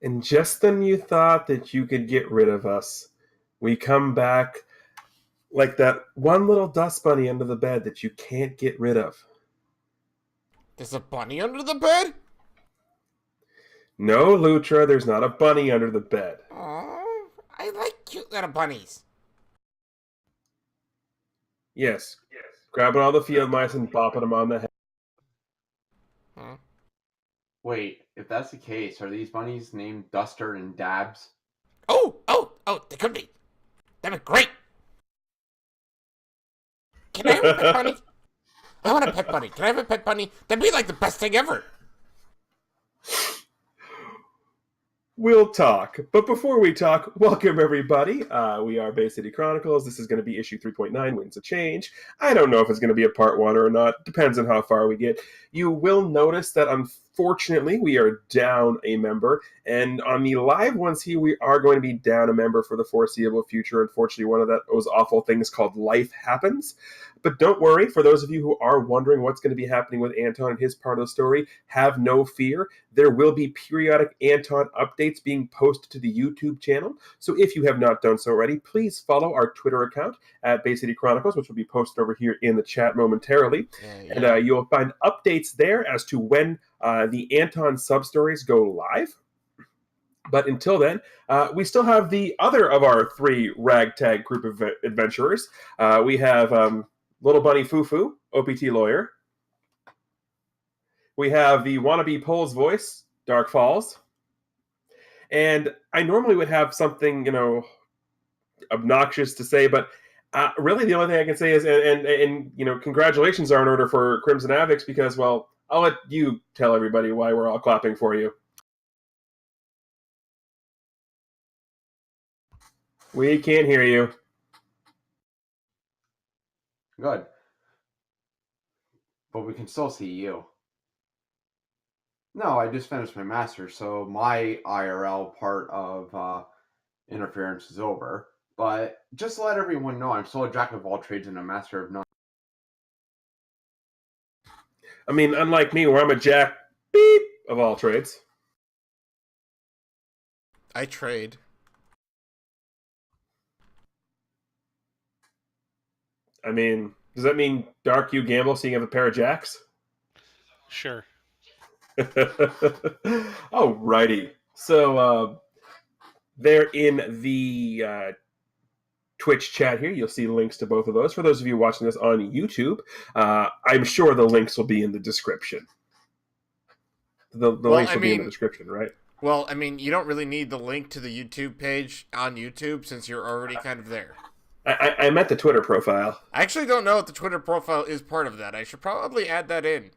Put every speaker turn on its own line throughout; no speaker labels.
And just when you thought that you could get rid of us, we come back like that one little dust bunny under the bed that you can't get rid of.
There's a bunny under the bed?
No, Lutra, there's not a bunny under the bed.
Oh, I like cute little bunnies.
Yes, grabbing all the field mice and bopping them on the head.
Huh?
Wait, if that's the case, are these bunnies named Duster and Dabs?
Oh, they could be. That'd be great. Can I have a pet bunny? I want a pet bunny. Can I have a pet bunny? That'd be like the best thing ever.
We'll talk. But before we talk, welcome everybody. We are Bay City Chronicles. This is going to be issue 3.9, Winds of Change. I don't know if it's going to be a part one or not. Depends on how far we get. You will notice that unfortunately we are down a member. And on the live ones here, we are going to be down a member for the foreseeable future. Unfortunately, one of those awful things called life happens. But don't worry, for those of you who are wondering what's going to be happening with Anton and his part of the story, have no fear. There will be periodic Anton updates being posted to the YouTube channel. So if you have not done so already, please follow our Twitter account at Bay City Chronicles, which will be posted over here in the chat momentarily. Yeah. And you'll find updates there as to when the Anton sub-stories go live. But until then, we still have the other of our three ragtag group of adventurers. We have Little Bunny Fufu, OPT lawyer. We have the wannabe Pole's voice, Dark Falls. And I normally would have something, obnoxious to say, but really the only thing I can say is, and congratulations are in order for Crimson Avix because, well, I'll let you tell everybody why we're all clapping for you. We can't hear you.
Good. But we can still see you. No, I just finished my master's, so my IRL part of interference is over. But just to let everyone know, I'm still a jack of all trades and a master of none.
I mean, unlike me, where I'm a jack beep of all trades.
I trade.
I mean, does that mean Dark you gamble so you have a pair of jacks?
Sure.
Alrighty. So there in the Twitch chat here, you'll see links to both of those. For those of you watching this on YouTube, I'm sure the links will be in the description. The links will be in the description, right?
Well, I mean, you don't really need the link to the YouTube page on YouTube since you're already kind of there.
I meant the Twitter profile.
I actually don't know if the Twitter profile is part of that. I should probably add that in.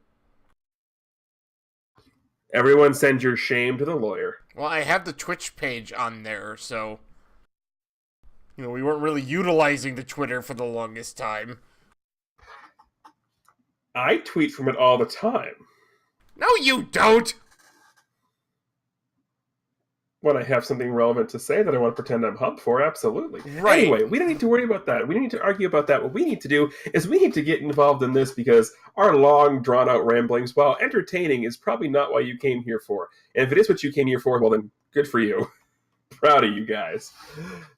Everyone send your shame to the lawyer.
Well, I have the Twitch page on there, so... we weren't really utilizing the Twitter for the longest time.
I tweet from it all the time.
No, you don't!
When I have something relevant to say that I want to pretend I'm Hump for, absolutely.
Right.
Anyway, we don't need to worry about that. We don't need to argue about that. What we need to do is we need to get involved in this because our long, drawn-out ramblings, while entertaining, is probably not what you came here for. And if it is what you came here for, well then, good for you. Proud of you guys.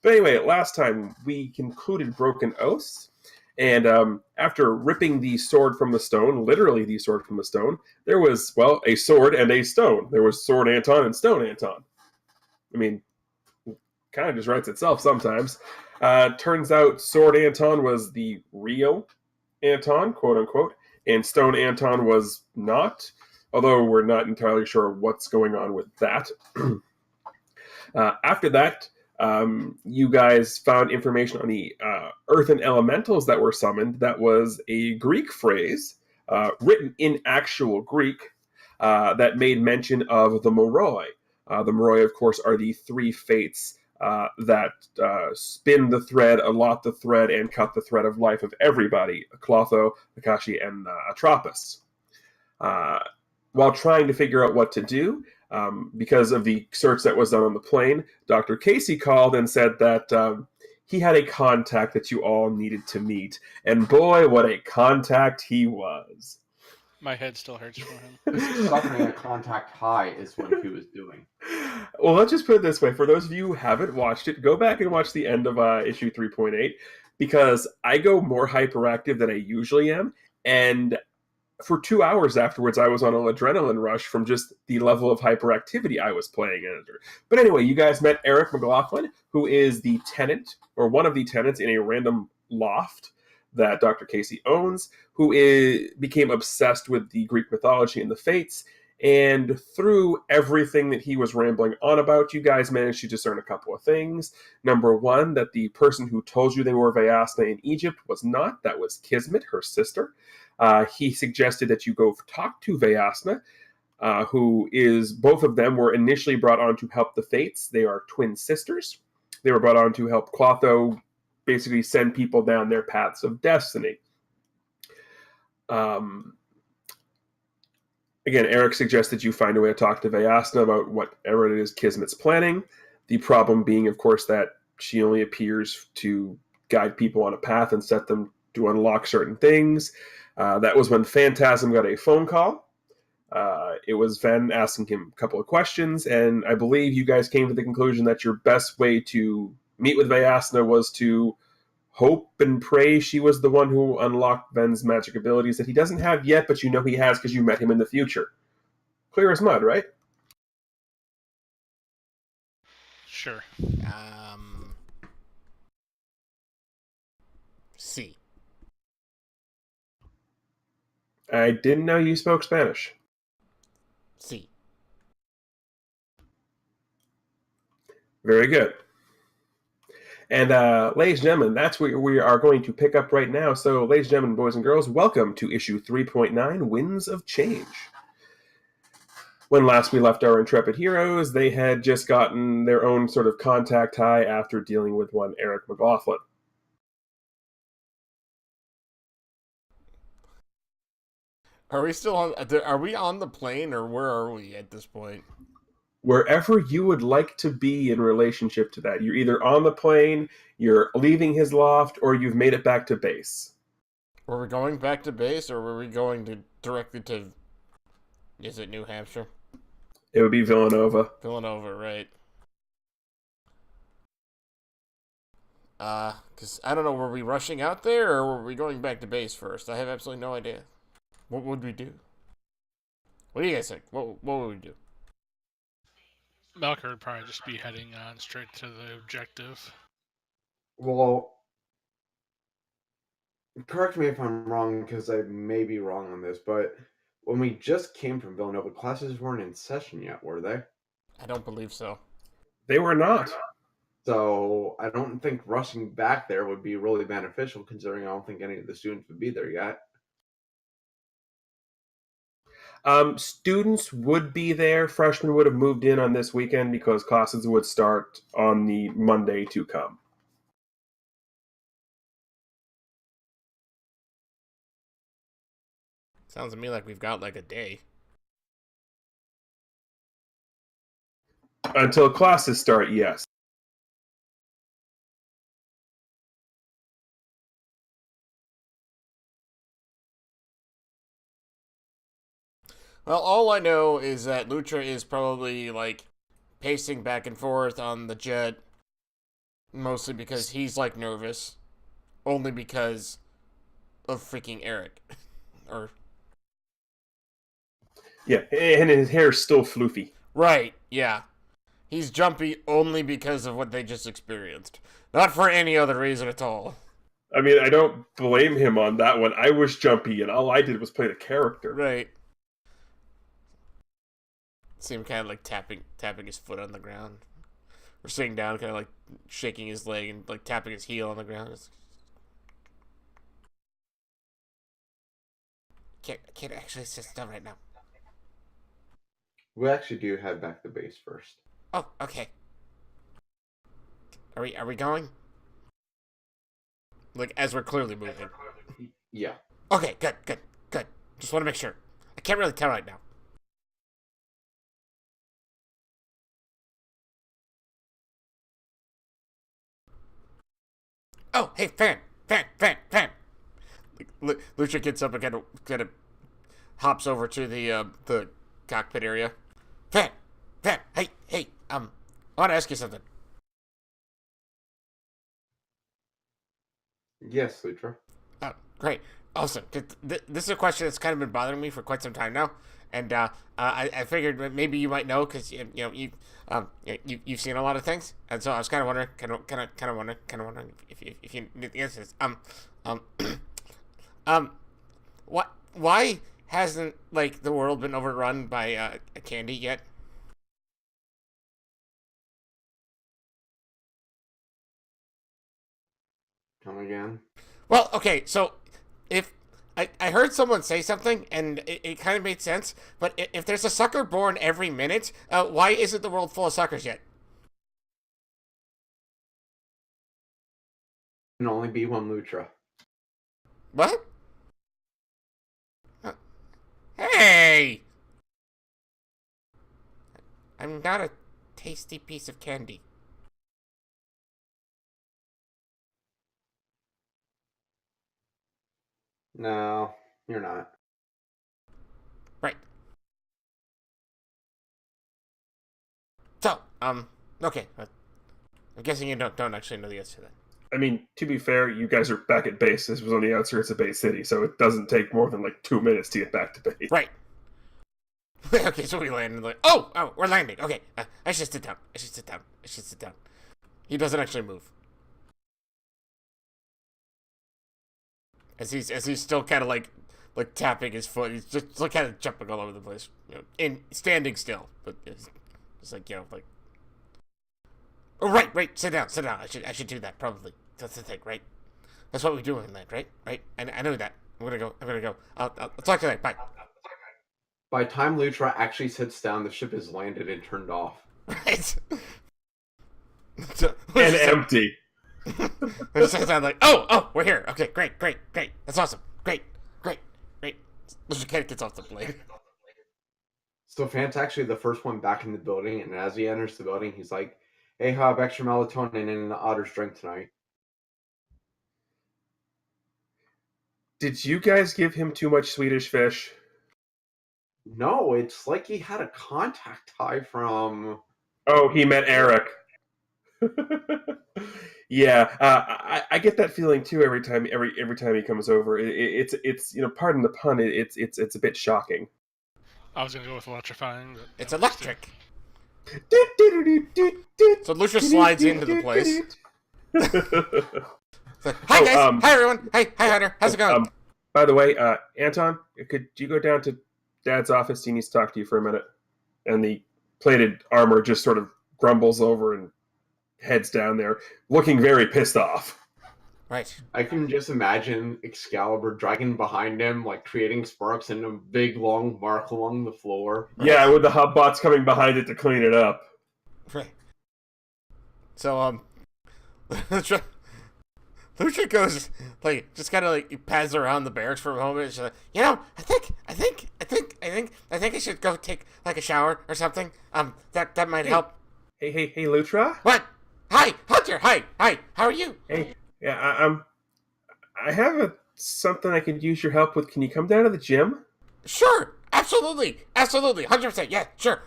But anyway, last time we concluded Broken Oaths, and after ripping the sword from the stone, literally the sword from the stone, there was, well, a sword and a stone. There was Sword Anton and Stone Anton. I mean, kind of just writes itself sometimes. Turns out Sword Anton was the real Anton, quote unquote, and Stone Anton was not, although we're not entirely sure what's going on with that. After that, you guys found information on the earthen elementals that were summoned. That was a Greek phrase written in actual Greek that made mention of the Moroi. The Moroi, of course, are the three fates that spin the thread, allot the thread, and cut the thread of life of everybody, Clotho, Akashi, and Atropos. While trying to figure out what to do, because of the search that was done on the plane, Dr. Casey called and said that he had a contact that you all needed to meet. And boy, what a contact he was.
My head still hurts from him.
Suffering a contact high is what he was doing.
Well, let's just put it this way. For those of you who haven't watched it, go back and watch the end of issue 3.8, because I go more hyperactive than I usually am. And for 2 hours afterwards, I was on an adrenaline rush from just the level of hyperactivity I was playing under. But anyway, you guys met Eric McLaughlin, who is the tenant, or one of the tenants in a random loft that Dr. Casey owns, who became obsessed with the Greek mythology and the fates. And through everything that he was rambling on about, you guys managed to discern a couple of things. Number one, that the person who told you they were Vyasna in Egypt was not. That was Kismet, her sister. He suggested that you go talk to Vyasna, who is, both of them were initially brought on to help the Fates. They are twin sisters. They were brought on to help Clotho basically send people down their paths of destiny. Again, Eric suggested you find a way to talk to Vyasna about whatever it is Kismet's planning. The problem being, of course, that she only appears to guide people on a path and set them to unlock certain things. That was when Phantasm got a phone call. It was Ven asking him a couple of questions, and I believe you guys came to the conclusion that your best way to meet with Vyasna was to hope and pray she was the one who unlocked Ven's magic abilities that he doesn't have yet, but you know he has because you met him in the future. Clear as mud, right?
Sure.
C.
I didn't know you spoke Spanish.
C.
Very good. And ladies and gentlemen, that's where we are going to pick up right now. So, ladies and gentlemen, boys and girls, welcome to issue 3.9, Winds of Change. When last we left our intrepid heroes, they had just gotten their own sort of contact high after dealing with one Eric McLaughlin.
Are we still on? Are we on the plane, or where are we at this point?
Wherever you would like to be in relationship to that. You're either on the plane, you're leaving his loft, or you've made it back to base.
Were we going back to base, or were we going directly to? Is it New Hampshire?
It would be Villanova.
Villanova, right? Because I don't know, were we rushing out there, or were we going back to base first? I have absolutely no idea. What would we do? What do you guys think? What would we do?
Melker would probably just be heading on straight to the objective.
Well, correct me if I'm wrong, because I may be wrong on this, but when we just came from Villanova, classes weren't in session yet, were they?
I don't believe so.
They were not.
So I don't think rushing back there would be really beneficial, considering I don't think any of the students would be there yet.
Students would be there. Freshmen would have moved in on this weekend because classes would start on the Monday to come.
Sounds to me like we've got like a day.
Until classes start, yes.
Well, all I know is that Lutra is probably, like, pacing back and forth on the jet. Mostly because he's, like, nervous. Only because of freaking Eric. Or...
Yeah, and his hair's still floofy.
Right, yeah. He's jumpy only because of what they just experienced. Not for any other reason at all.
I mean, I don't blame him on that one. I was jumpy, and all I did was play the character.
Right. See him kind of like tapping his foot on the ground. Or sitting down, kind of like shaking his leg and like tapping his heel on the ground. Can't actually sit still right now.
We actually do head back to base first.
Oh, okay. Are we going? Like, as we're clearly moving.
Yeah.
Okay, good. Just want to make sure. I can't really tell right now. Oh, hey, fan. Lucia gets up and kind of hops over to the cockpit area. Van, hey, I want to ask you something.
Yes, Lutra.
Oh, great. Awesome. This is a question that's kind of been bothering me for quite some time now, and I figured maybe you might know because you've seen a lot of things, and so I was kind of wondering if you knew the answers. Why hasn't like the world been overrun by a candy yet?
Come again?
Well, okay, so if I heard someone say something and it kind of made sense, but if there's a sucker born every minute, why isn't the world full of suckers yet?
Can only be one Lutra.
What? Hey! I'm not a tasty piece of candy.
No, you're not.
Right. So, okay. I'm guessing you don't actually know the answer to that.
I mean, to be fair, you guys are back at base. This was on the outskirts of Bay City, so it doesn't take more than like 2 minutes to get back to base.
Right. Okay, so we landed. Like, oh, we're landing. Okay, I should sit down. He doesn't actually move. As he's still kind of like tapping his foot. He's just like kind of jumping all over the place, and standing still. But it's like like. Oh, right. Sit down. I should do that probably. That's the thing, right? That's what we do in that, right? Right. I know that. I'm gonna go. I'll talk to you later. Bye.
By the time Lutra actually sits down, the ship is landed and turned off.
Right.
And empty.
It sounds like, oh, we're here. Okay, great. That's awesome. Great. Mr. Kenneth gets off the plane.
So Fant's actually the first one back in the building, and as he enters the building, he's like, "Hey, have extra melatonin in the Otter's drink tonight."
Did you guys give him too much Swedish fish?
No, it's like he had a contact high from.
Oh, he met Eric. Yeah, I get that feeling too every time he comes over. It's pardon the pun. It's a bit shocking.
I was gonna go with electrifying. But
It's electric. So Lucia slides into the place. Hi guys. Hi everyone. Hi Hunter. How's it going?
By the way, Anton, could you go down to Dad's office? He needs to talk to you for a minute. And the plated armor just sort of grumbles over and heads down there, looking very pissed off.
Right.
I can just imagine Excalibur dragging behind him, like creating sparks and a big long mark along the floor.
Yeah, with the hubbots coming behind it to clean it up.
Right. So Lucia goes just kind of like pads around the barracks for a moment. She's like, I think I should go take like a shower or something. That might help.
Hey, Lutra.
What? Hi, Hunter. Hi. How are you?
Hey, yeah, I have something I could use your help with. Can you come down to the gym?
Sure. Absolutely. 100%. Yeah. Sure.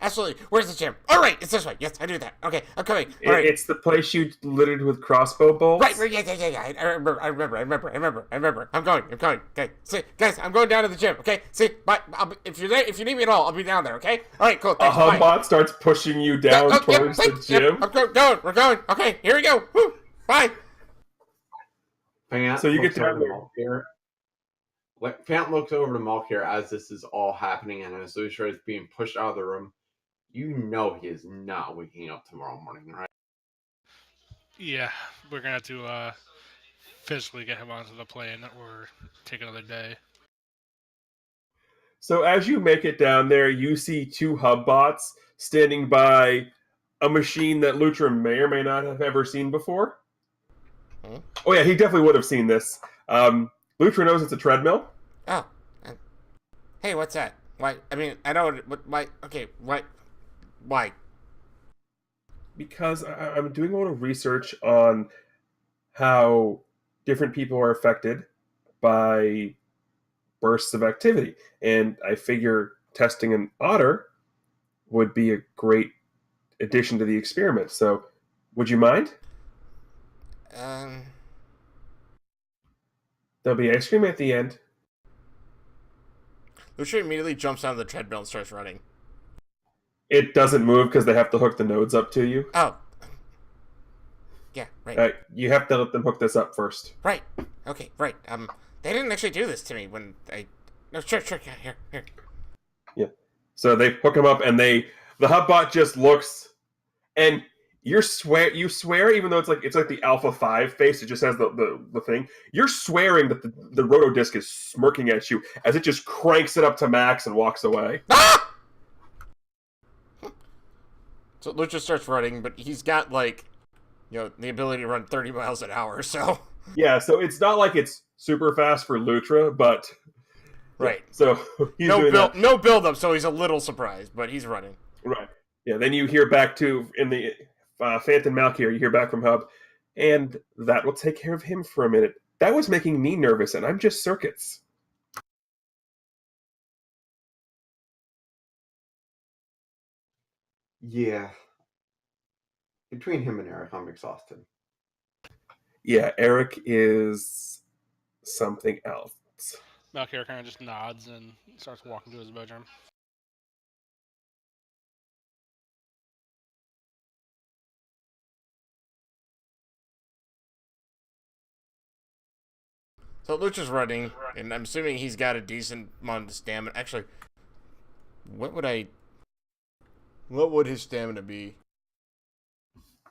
Absolutely. Where's the gym? All right. It's this way. Yes, I do that. Okay, I'm coming. All right.
It's the place you littered with crossbow bolts.
Right. Yeah. I remember. I'm going. Okay. See, guys, I'm going down to the gym. Okay. See, bye. If you need me at all, I'll be down there. Okay. All right. Cool. Thanks,
a hubbot starts pushing you down towards the gym.
Yep, we're going. Okay. Here we go. Woo. Bye.
Fant
So you get down
there. Fant looks over to Malkir as this is all happening, and as Lucia is being pushed out of the room. You know he is not waking up tomorrow morning, right?
Yeah, we're gonna have to physically get him onto the plane or take another day.
So as you make it down there, you see two hubbots standing by a machine that Lutra may or may not have ever seen before.
Hmm?
Oh yeah, he definitely would have seen this. Lutra knows it's a treadmill.
Oh. Hey, what's that? Why? I mean, I know. Why? Okay. Why? Why?
Because I'm doing a little research on how different people are affected by bursts of activity. And I figure testing an otter would be a great addition to the experiment. So, would you mind?
Um,
There'll be ice cream at the end.
Lucia immediately jumps out of the treadmill and starts running.
It doesn't move because they have to hook the nodes up to you.
Oh. Yeah, right.
You have to let them hook this up first.
Right. Okay, right. They didn't actually do this to me when I... No, sure, yeah, here.
Yeah. So they hook him up, and the Hubbot just looks, and you swear, even though it's like the Alpha 5 face, it just has the thing. You're swearing that the Rotodisc is smirking at you as it just cranks it up to max and walks away.
Ah! So Lucha starts running, but he's got, like, the ability to run 30 miles an hour, so...
Yeah, so it's not like it's super fast for Lutra, but...
Right.
Yeah, so he's doing that.
No build-up, so he's a little surprised, but he's running.
Right. Yeah, then you hear back in the Phantom Malkier, you hear back from Hub, and that will take care of him for a minute. That was making me nervous, and I'm just circuits.
Yeah. Between him and Eric, I'm exhausted.
Yeah, Eric is something else.
Malkier kind of just nods and starts walking to his bedroom.
So Lucha's running, and I'm assuming he's got a decent amount of stamina. Actually, what would his stamina be?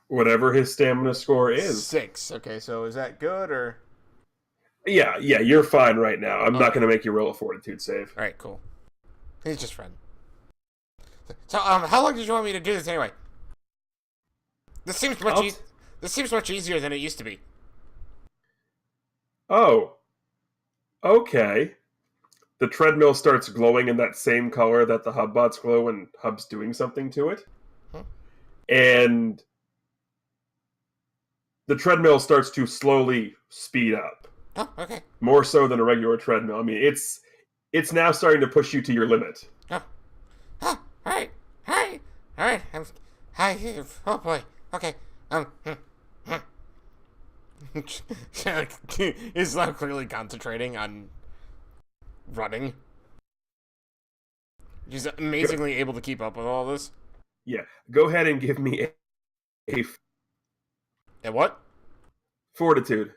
Whatever his stamina score is.
6. Okay, so is that good, or?
Yeah, you're fine right now. I'm not going to make you roll a fortitude save.
Alright, cool. He's just running. So, how long did you want me to do this anyway? This seems much easier than it used to be.
Oh. Okay. The treadmill starts glowing in that same color that the Hubbots glow when Hub's doing something to it.
Huh?
And the treadmill starts to slowly speed up.
Oh, okay.
More so than a regular treadmill. I mean, it's now starting to push you to your limit.
Oh, alright. Oh boy. Okay. He's not clearly concentrating on running. He's amazingly able to keep up with all this.
Yeah. Go ahead and give me
A what?
fortitude.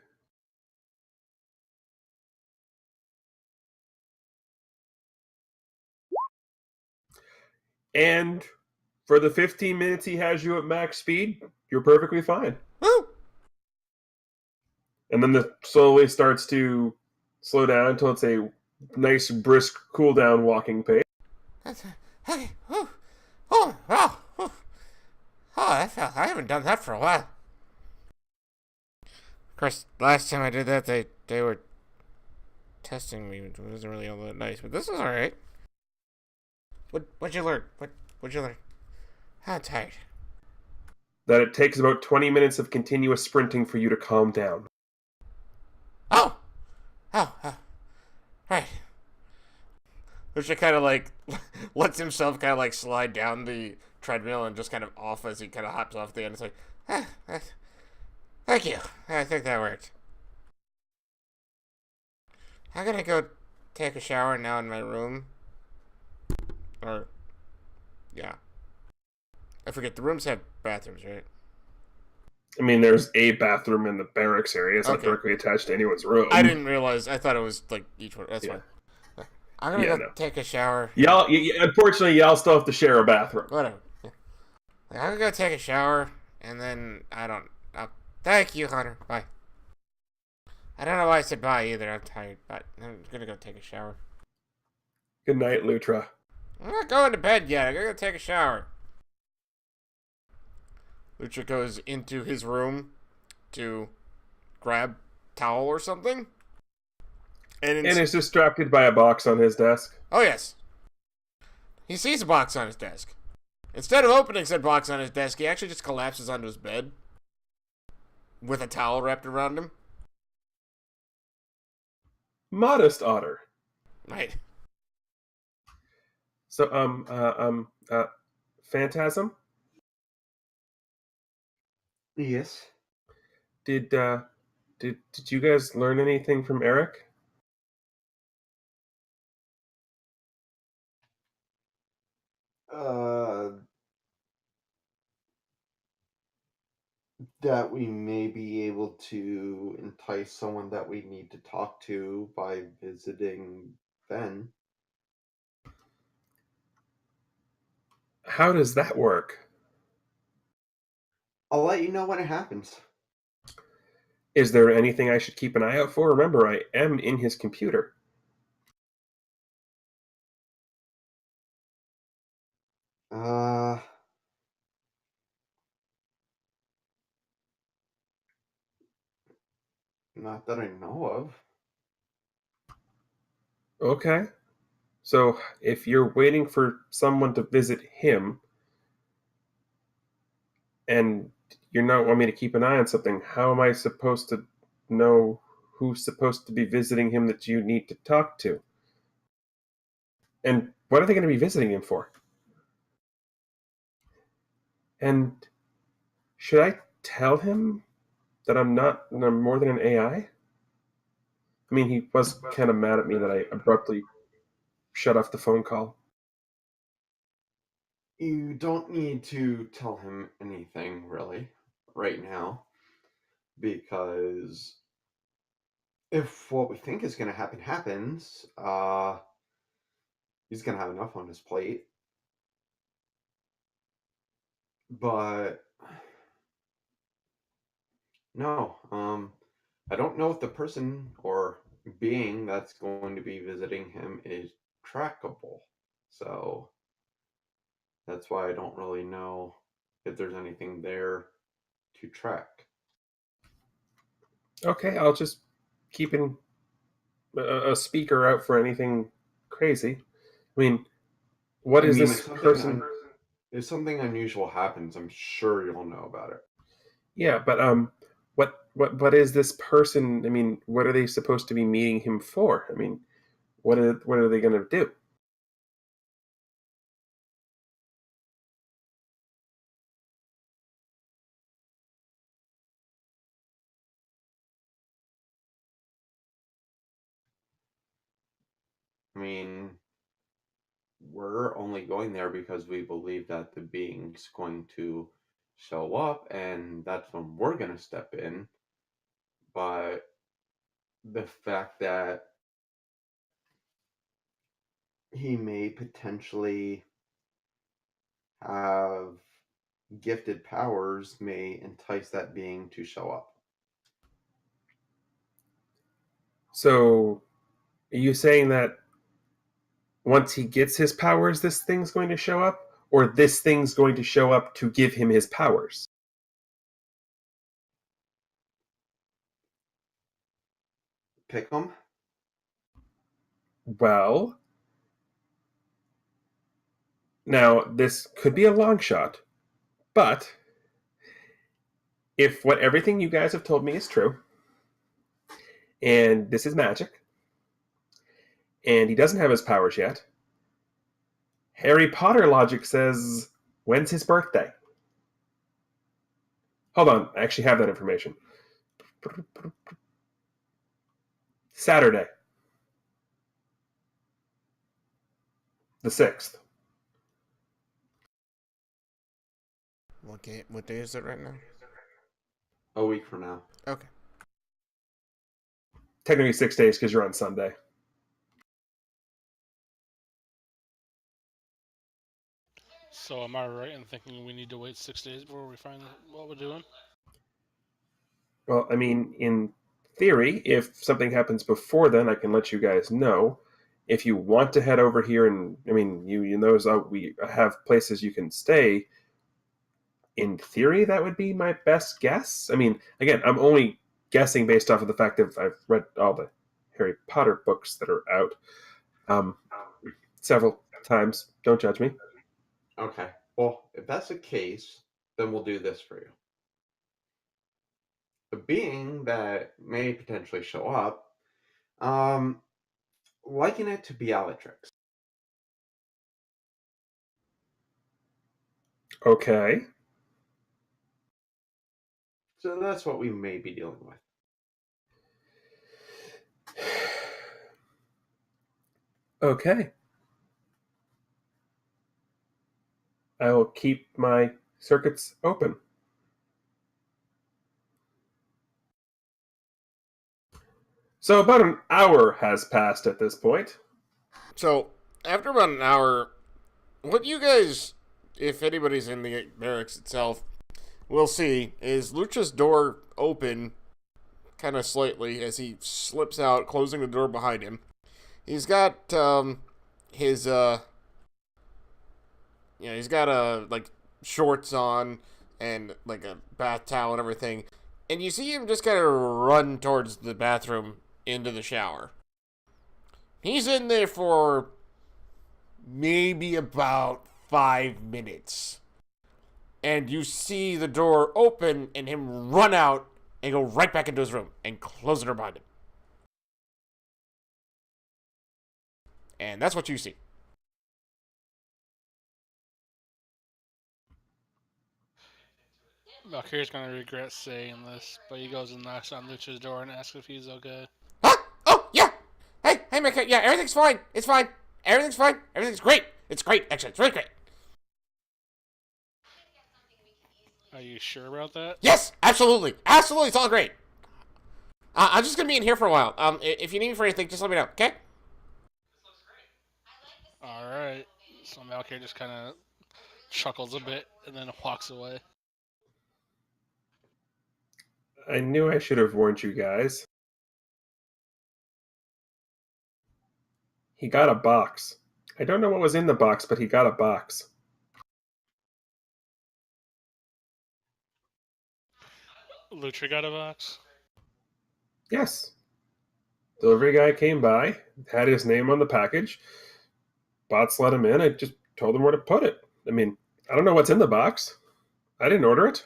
And for the 15 minutes he has you at max speed, you're perfectly fine.
Woo!
And then it slowly starts to slow down until it's a nice, brisk, cool-down walking pace.
Okay. Oh, wow. Oh, I haven't done that for a while. Of course, last time I did that, they were testing me. It wasn't really all that nice, but this is alright. What'd you learn? What'd you learn? I'm tired.
That it takes about 20 minutes of continuous sprinting for you to calm down.
Oh, right. Lucha kind of like lets himself kind of like slide down the treadmill and just kind of off as he kind of hops off the end. It's like, thank you. I think that worked. I'm gonna go take a shower now in my room. Or, yeah. I forget, the rooms have bathrooms, right?
I mean, there's a bathroom in the barracks area. It's not
Okay.
directly attached to anyone's room.
I didn't realize. I thought it was like each one. That's fine. I'm gonna go take a shower.
Unfortunately, y'all still have to share a bathroom.
Whatever. Yeah. I'm gonna go take a shower, and then thank you, Hunter. Bye. I don't know why I said bye either. I'm tired, but I'm gonna go take a shower.
Good night, Lutra.
I'm not going to bed yet. I'm gonna go take a shower. Lucha goes into his room to grab towel or something. And
is distracted by a box on his desk.
Oh, yes. He sees a box on his desk. Instead of opening said box on his desk, he actually just collapses onto his bed with a towel wrapped around him.
Modest otter.
Right.
So, Phantasm,
Yes.
did did you guys learn anything from Eric?
Uh, that we may be able to entice someone that we need to talk to by visiting Ben.
How does that work?
I'll let you know when it happens.
Is there anything I should keep an eye out for? Remember, I am in his computer.
Uh, not that I know of.
Okay. So, if you're waiting for someone to visit him and you're not wanting me to keep an eye on something, how am I supposed to know who's supposed to be visiting him that you need to talk to? And what are they going to be visiting him for? And should I tell him that I'm more than an AI? I mean, he was kind of mad at me that I abruptly shut off the phone call.
You don't need to tell him anything, really, right now, because if what we think is going to happen happens, he's going to have enough on his plate. But no, I don't know if the person or being that's going to be visiting him is trackable. So that's why I don't really know if there's anything there to track.
Okay, I'll just keep a speaker out for anything crazy. I mean, what
I
is
mean,
this person?
if something unusual happens, I'm sure you'll know about it.
Yeah, but what is this person? I mean, what are they supposed to be meeting him for? I mean, what are they going to do?
I mean, we're only going there because we believe that the being's going to show up, and that's when we're going to step in. But the fact that he may potentially have gifted powers may entice that being to show up.
So, are you saying that once he gets his powers, this thing's going to show up, or this thing's going to show up to give him his powers?
Pick them.
Well, now this could be a long shot, but if what everything you guys have told me is true, and this is magic, and he doesn't have his powers yet, Harry Potter logic says, when's his birthday? Hold on, I actually have that information. Saturday, the 6th.
What day is it right now?
A week from now.
Okay.
Technically 6 days because you're on Sunday.
So am I right in thinking we need to wait 6 days before we find what we're doing?
Well, I mean, in theory, if something happens before then, I can let you guys know. If you want to head over here, and I mean, you know, we have places you can stay. In theory, that would be my best guess. I mean, again, I'm only guessing based off of the fact that I've read all the Harry Potter books that are out um, several times. Don't judge me.
Okay. Well, if that's the case, then we'll do this for you. The being that may potentially show up, um, liken it to Bellatrix.
Okay.
So that's what we may be dealing with.
Okay. I will keep my circuits open. So about an hour has passed at this point.
So, after about an hour, what you guys, if anybody's in the barracks itself, will see is Lutra's door open kind of slightly as he slips out, closing the door behind him. He's got his he's got like shorts on and like a bath towel and everything. And you see him just kind of run towards the bathroom into the shower. He's in there for maybe about 5 minutes. And you see the door open and him run out and go right back into his room and close the door behind him. And that's what you see.
Valkyrie's gonna regret saying this, but he goes and knocks on Lucha's door and asks if he's okay.
Huh? Oh, yeah! Hey, Mika, yeah, everything's fine. It's fine. Everything's fine. Everything's great. It's great, actually. It's really great.
Are you sure about that?
Yes, absolutely. Absolutely, it's all great. I'm just gonna be in here for a while. If you need me for anything, just let me know, okay?
Alright. So Valkyrie just kind of chuckles a bit and then walks away.
I knew I should have warned you guys. He got a box. I don't know what was in the box, but he got a box.
Lutra got a box?
Yes. Delivery guy came by, had his name on the package. Bots let him in. I just told him where to put it. I mean, I don't know what's in the box. I didn't order it.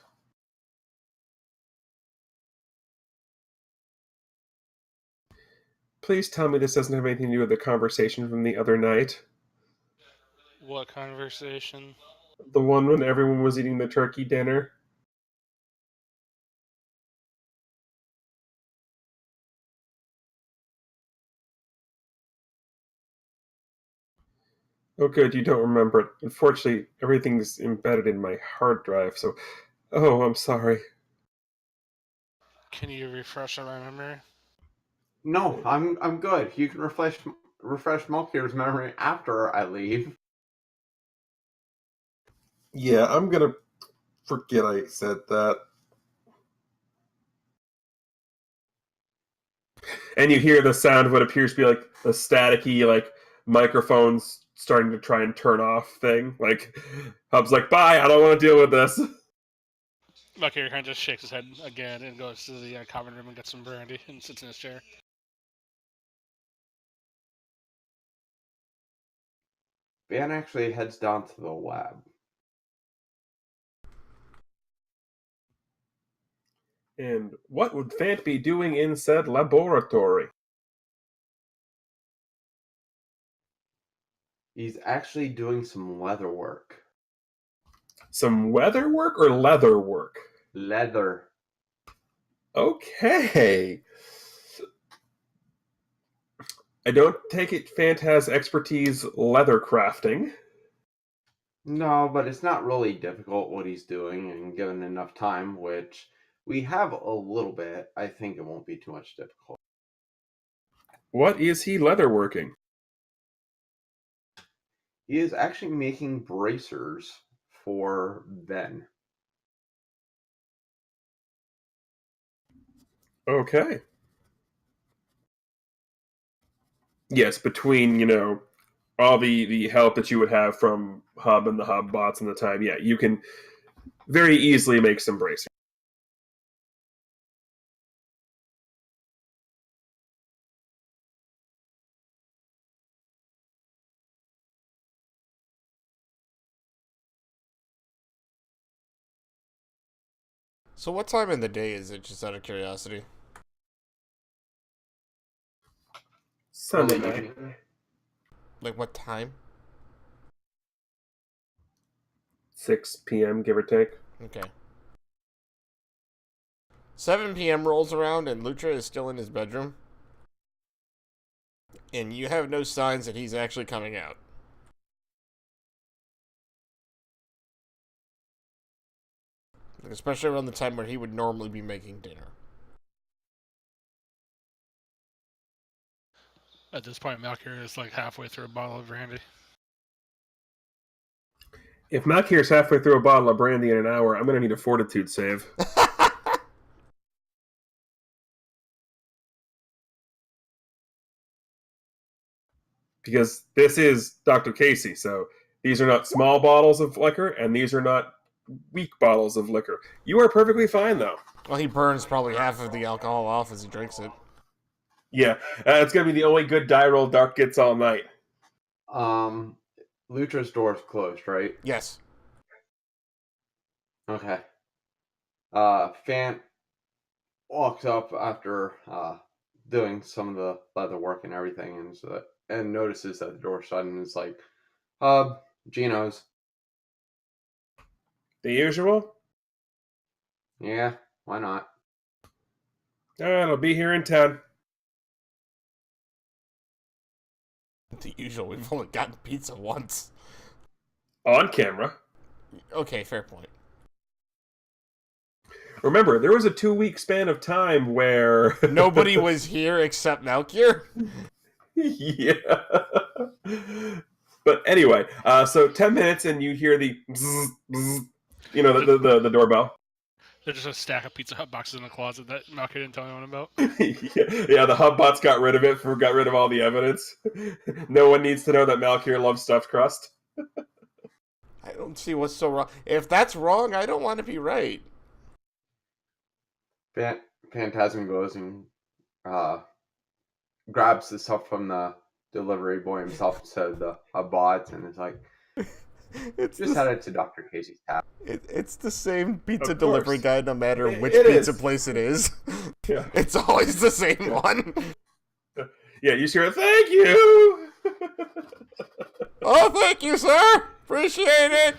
Please tell me this doesn't have anything to do with the conversation from the other night.
What conversation?
The one when everyone was eating the turkey dinner. Oh, good, you don't remember it. Unfortunately, everything's embedded in my hard drive, so... Oh, I'm sorry.
Can you refresh my memory?
No, I'm good. You can refresh Mulkir's memory after I leave.
Yeah, I'm gonna forget I said that. And you hear the sound of what appears to be like a staticky, like, microphones starting to try and turn off thing. Like, Hub's like, bye, I don't want to deal with this.
Valkyrie kind of just shakes his head again and goes to the common room and gets some brandy and sits in his chair.
Van actually heads down to the lab.
And what would Fant be doing in said laboratory?
He's actually doing some leather work.
Some weather work or leather work?
Leather.
Okay. I don't take it Fant has expertise leather crafting.
No, but it's not really difficult what he's doing, and given enough time, which we have a little bit, I think it won't be too much difficult.
What is he leather working?
He is actually making bracers for Ben.
Okay. Yes, between, all the help that you would have from Hub and the Hub bots and the time, yeah, you can very easily make some bracers.
So what time in the day is it, just out of curiosity?
Sunday
early
night.
evening.
Like what time?
6 p.m., give or take.
Okay. 7 p.m. rolls around and Lutra is still in his bedroom. And you have no signs that he's actually coming out. Especially around the time where he would normally be making dinner.
At this point, Malkir is like halfway through a bottle of brandy.
If Malkir's halfway through a bottle of brandy in an hour, I'm going to need a fortitude save. Because this is Dr. Casey, so these are not small bottles of liquor, and these are not weak bottles of liquor. You are perfectly fine, though.
Well, he burns probably half of the alcohol off as he drinks it.
Yeah, it's going to be the only good die roll Dark gets all night.
Lutra's door's closed, right?
Yes.
Okay. Fan walks up after doing some of the leather work and everything, and notices that the door's shut and is like, Gino's.
The usual?
Yeah, why not?
All right, I'll be here in 10.
The usual. We've only gotten pizza once.
On camera.
Okay, fair point.
Remember, there was a 2-week span of time where...
Nobody was here except Malkir?
Yeah. But anyway, so 10 minutes and you hear the bzz, bzz, you know, the doorbell.
There's just a stack of Pizza Hut boxes in the closet that Malkir didn't tell anyone about.
Yeah, the Hubbots got rid of it, got rid of all the evidence. No one needs to know that Malkir loves stuffed crust.
I don't see what's so wrong. If that's wrong, I don't want to be right.
Phantasm goes and grabs the stuff from the delivery boy himself, said the bot, and is like, just add it to Dr. Casey's tab.
It's the same pizza
Of
delivery
course.
guy no matter which
It
pizza
is.
place it is.
Yeah.
It's always the same one.
Yeah, you hear, thank you!
Oh, thank you, sir! Appreciate it!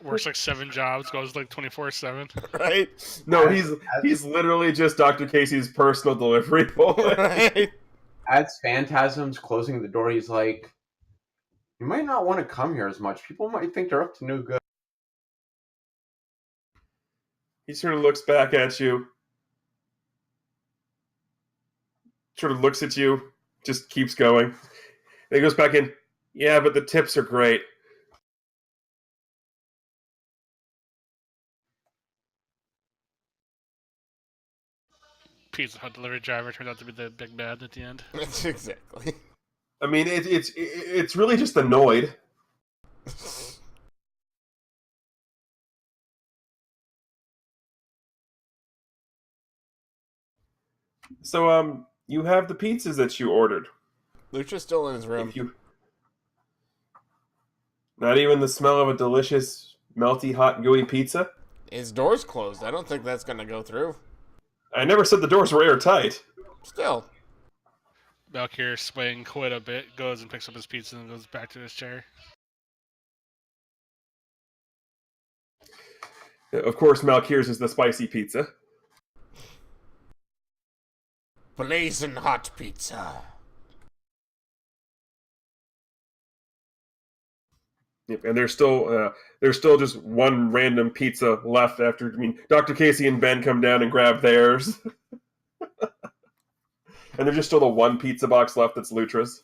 Works like 7 jobs, goes like 24/7.
Right?
No, he's literally just Dr. Casey's personal delivery boy.
Right?
As Phantasm's closing the door, he's like, you might not want to come here as much. People might think you're up to no good.
He sort of looks back at you, sort of looks at you, just keeps going. Then he goes back in, yeah, but the tips are great.
Pizza Hut delivery driver turns out to be the big bad at the end.
Exactly.
I mean, it's really just annoyed. So, you have the pizzas that you ordered.
Lucha's still in his room.
Not even the smell of a delicious, melty, hot, gooey pizza?
His door's closed. I don't think that's gonna go through.
I never said the doors were airtight.
Still.
Malkir, swaying quite a bit, goes and picks up his pizza and goes back to his chair.
Of course, Malkir's is the spicy pizza.
Blazing hot pizza.
Yep, and there's still just one random pizza left after. I mean, Dr. Casey and Ben come down and grab theirs, and there's just still the one pizza box left that's Lutra's.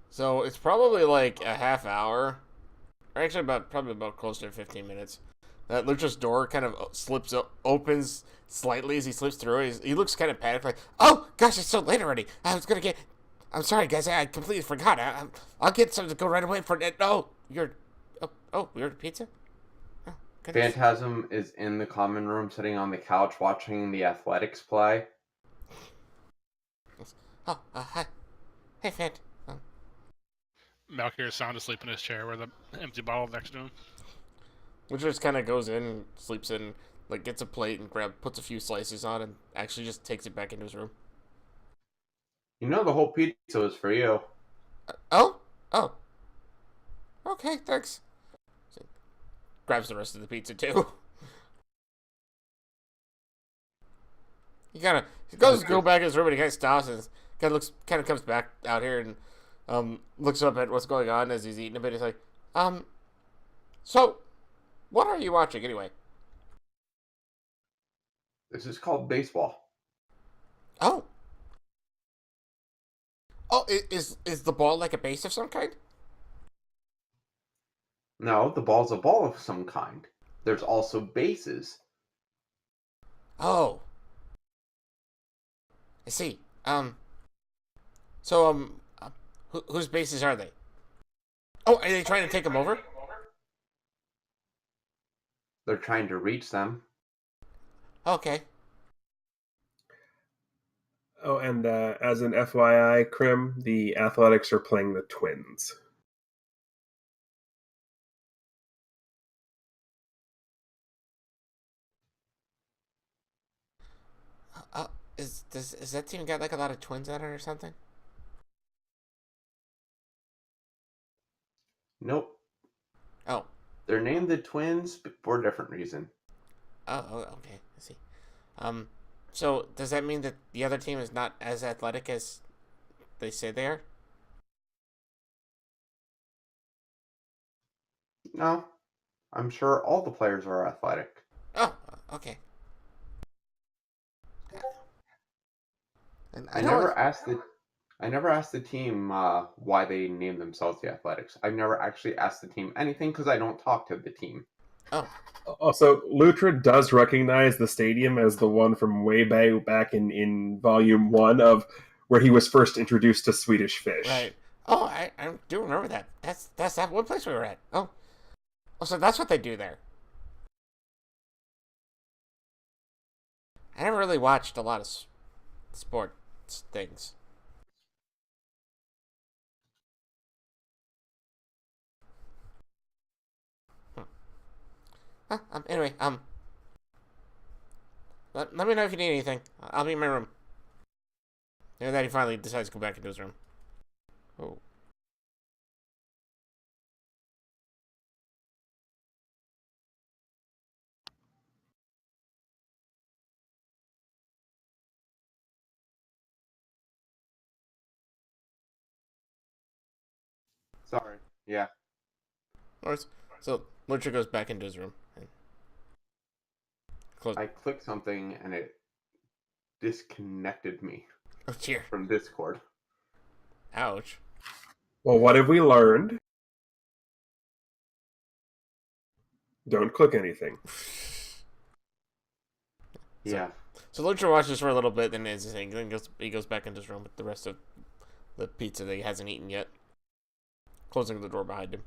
So it's probably like a half hour, or actually probably about close to 15 minutes. That Lucha's door kind of opens slightly as he slips through. He looks kind of panicked, like, "Oh gosh, it's so late already. I'm sorry, guys. I completely forgot. I'll get something to go right away for it. Oh, you're pizza? Oh, goodness."
Phantasm is in the common room, sitting on the couch, watching the athletics play.
Oh, hi. Hey, Fant.
Malkir is sound asleep in his chair with an empty bottle next to him.
Lucha just kind of goes in and sleeps in, like, gets a plate and puts a few slices on and actually just takes it back into his room.
You know the whole pizza was for you.
Oh, oh, okay, thanks. Grabs the rest of the pizza too. He goes to go back in his room and he kind of stops and kind of comes back out here and looks up at what's going on as he's eating a bit. He's like, so what are you watching anyway?
This is called baseball.
Oh, oh, is the ball like a base of some kind?
No, the ball's a ball of some kind. There's also bases.
Oh, I see. So whose bases are they? Oh, are they trying to take him over?
They're trying to reach them.
Okay.
Oh, and as an FYI, Krim, the Athletics are playing the Twins.
Uh, is that team got like a lot of twins on it or something?
Nope.
Oh,
They're named the Twins for a different reason.
okay. I see. Um, so does that mean that the other team is not as athletic as they say they are?
No, I'm sure all the players are athletic.
Oh, okay. And I
I
know it's,
never asked the I never asked the team why they named themselves the Athletics. I've never actually asked the team anything because I don't talk to the team.
oh,
Also, Lutra does recognize the stadium as the one from way back in Volume 1 of where he was first introduced to Swedish Fish.
right. Oh, I do remember that. That's that one place we were at. Oh, so that's what they do there. I never really watched a lot of sports things. Hmm. Anyway, let me know if you need anything. I'll be in my room. And then he finally decides to go back into his room. Oh.
Sorry. Yeah.
So Lucha goes back into his room and close.
I clicked something and it disconnected me
Oh dear!
from Discord.
Ouch!
Well, what have we learned? Don't click anything.
Yeah.
So Lucha watches for a little bit, then he goes back into his room with the rest of the pizza that he hasn't eaten yet, closing the door behind him.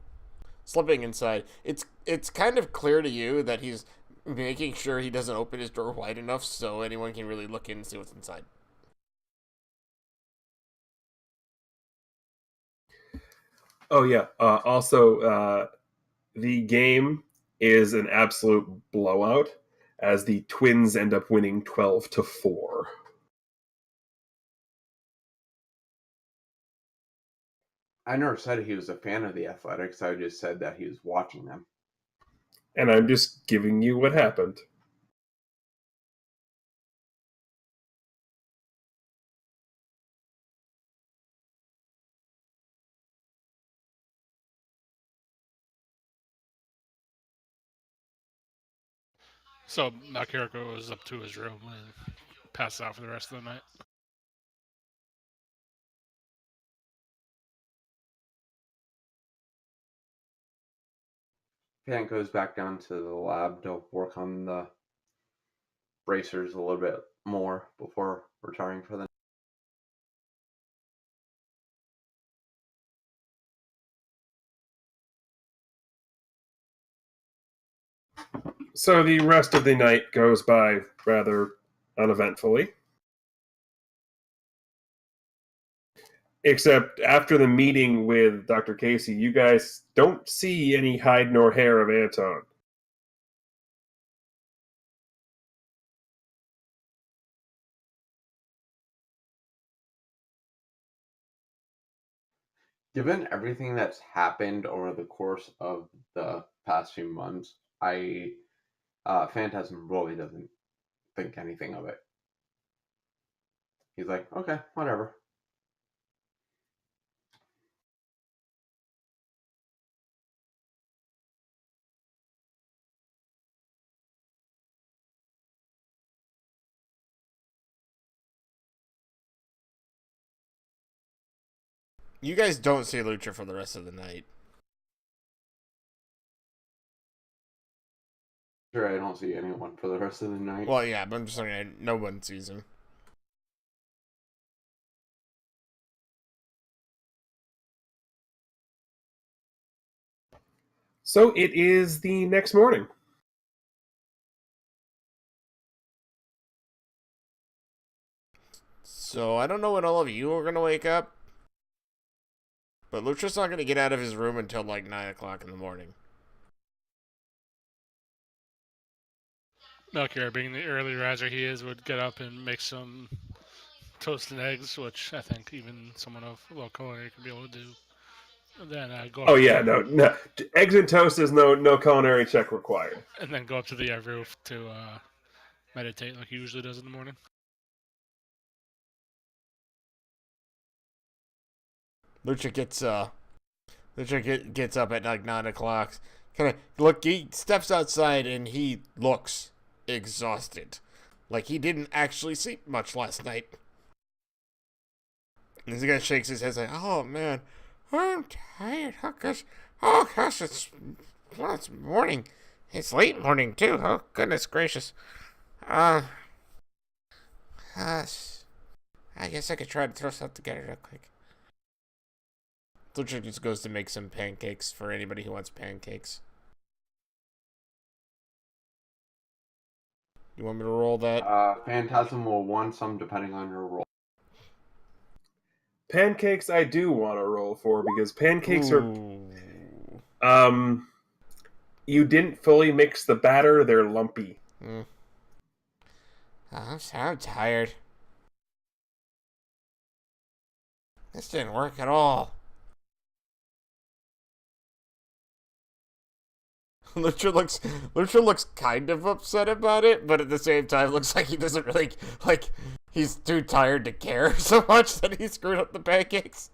Slipping inside, it's kind of clear to you that he's making sure he doesn't open his door wide enough so anyone can really look in and see what's inside.
Oh, yeah. Also, the game is an absolute blowout as the Twins end up winning 12-4.
I never said he was a fan of the Athletics. I just said that he was watching them.
And I'm just giving you what happened.
So Akira goes up to his room and passes out for the rest of the night.
Pan goes back down to the lab to work on the bracers a little bit more before retiring for the.
So the rest of the night goes by rather uneventfully. Except after the meeting with Dr. Casey, you guys don't see any hide nor hair of Anton.
Given everything that's happened over the course of the past few months, Phantasm really doesn't think anything of it. He's like, okay, whatever.
You guys don't see Lutra for the rest of the night.
Sure, I don't see anyone for the rest of the night.
Well, yeah, but I'm just saying no one sees him.
So it is the next morning.
So I don't know when all of you are going to wake up, but Lutra's not going to get out of his room until like 9 o'clock in the morning.
Melchior, being the early riser he is, would get up and make some toast and eggs, which I think even someone of low culinary could be able to do. And then go up
Oh yeah, no. Eggs and toast is no culinary check required.
and then go up to the roof to meditate like he usually does in the morning.
Lutra gets up at like 9 o'clock. He steps outside and he looks exhausted. Like he didn't actually sleep much last night. And he shakes his head like, oh man, I'm tired. Oh gosh, it's morning. It's late morning too. Oh goodness gracious. I guess I could try to throw something together real quick. Lutra just goes to make some pancakes for anybody who wants pancakes. You want me to roll that?
Phantasm will want some depending on your roll.
Pancakes I do want to roll for because pancakes
Ooh.
are you didn't fully mix the batter, they're lumpy.
I'm tired. This didn't work at all. Lutra looks kind of upset about it, but at the same time looks like he doesn't really he's too tired to care so much that he screwed up the pancakes.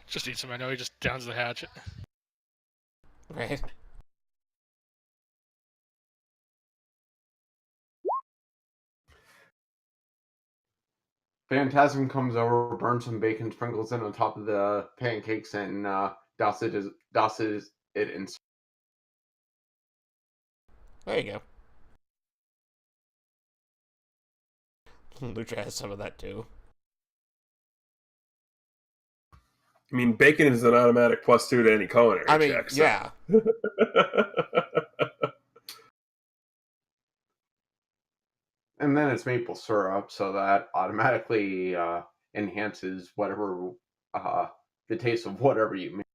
Just eats him. I know he just downs the hatchet.
Right.
Phantasm comes over, burns some bacon, sprinkles it on top of the pancakes, and dosses it in.
There you go. Lutra has some of that too.
I mean, bacon is an automatic +2 to any culinary check. So.
Yeah.
And then it's maple syrup, so that automatically enhances whatever the taste of whatever you make.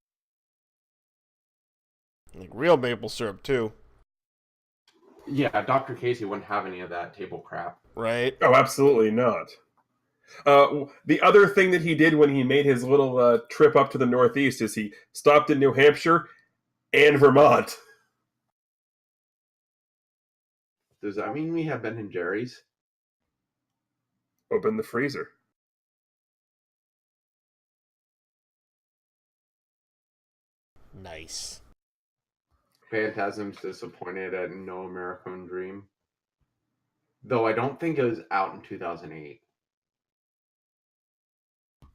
Like real maple syrup too.
Yeah, Dr. Casey wouldn't have any of that table crap.
Right?
Oh, absolutely not. The other thing that he did when he made his little trip up to the Northeast is he stopped in New Hampshire and Vermont.
Does that mean we have Ben and Jerry's?
Open the freezer.
Nice.
Phantasm's disappointed at No American Dream. Though I don't think it was out in 2008.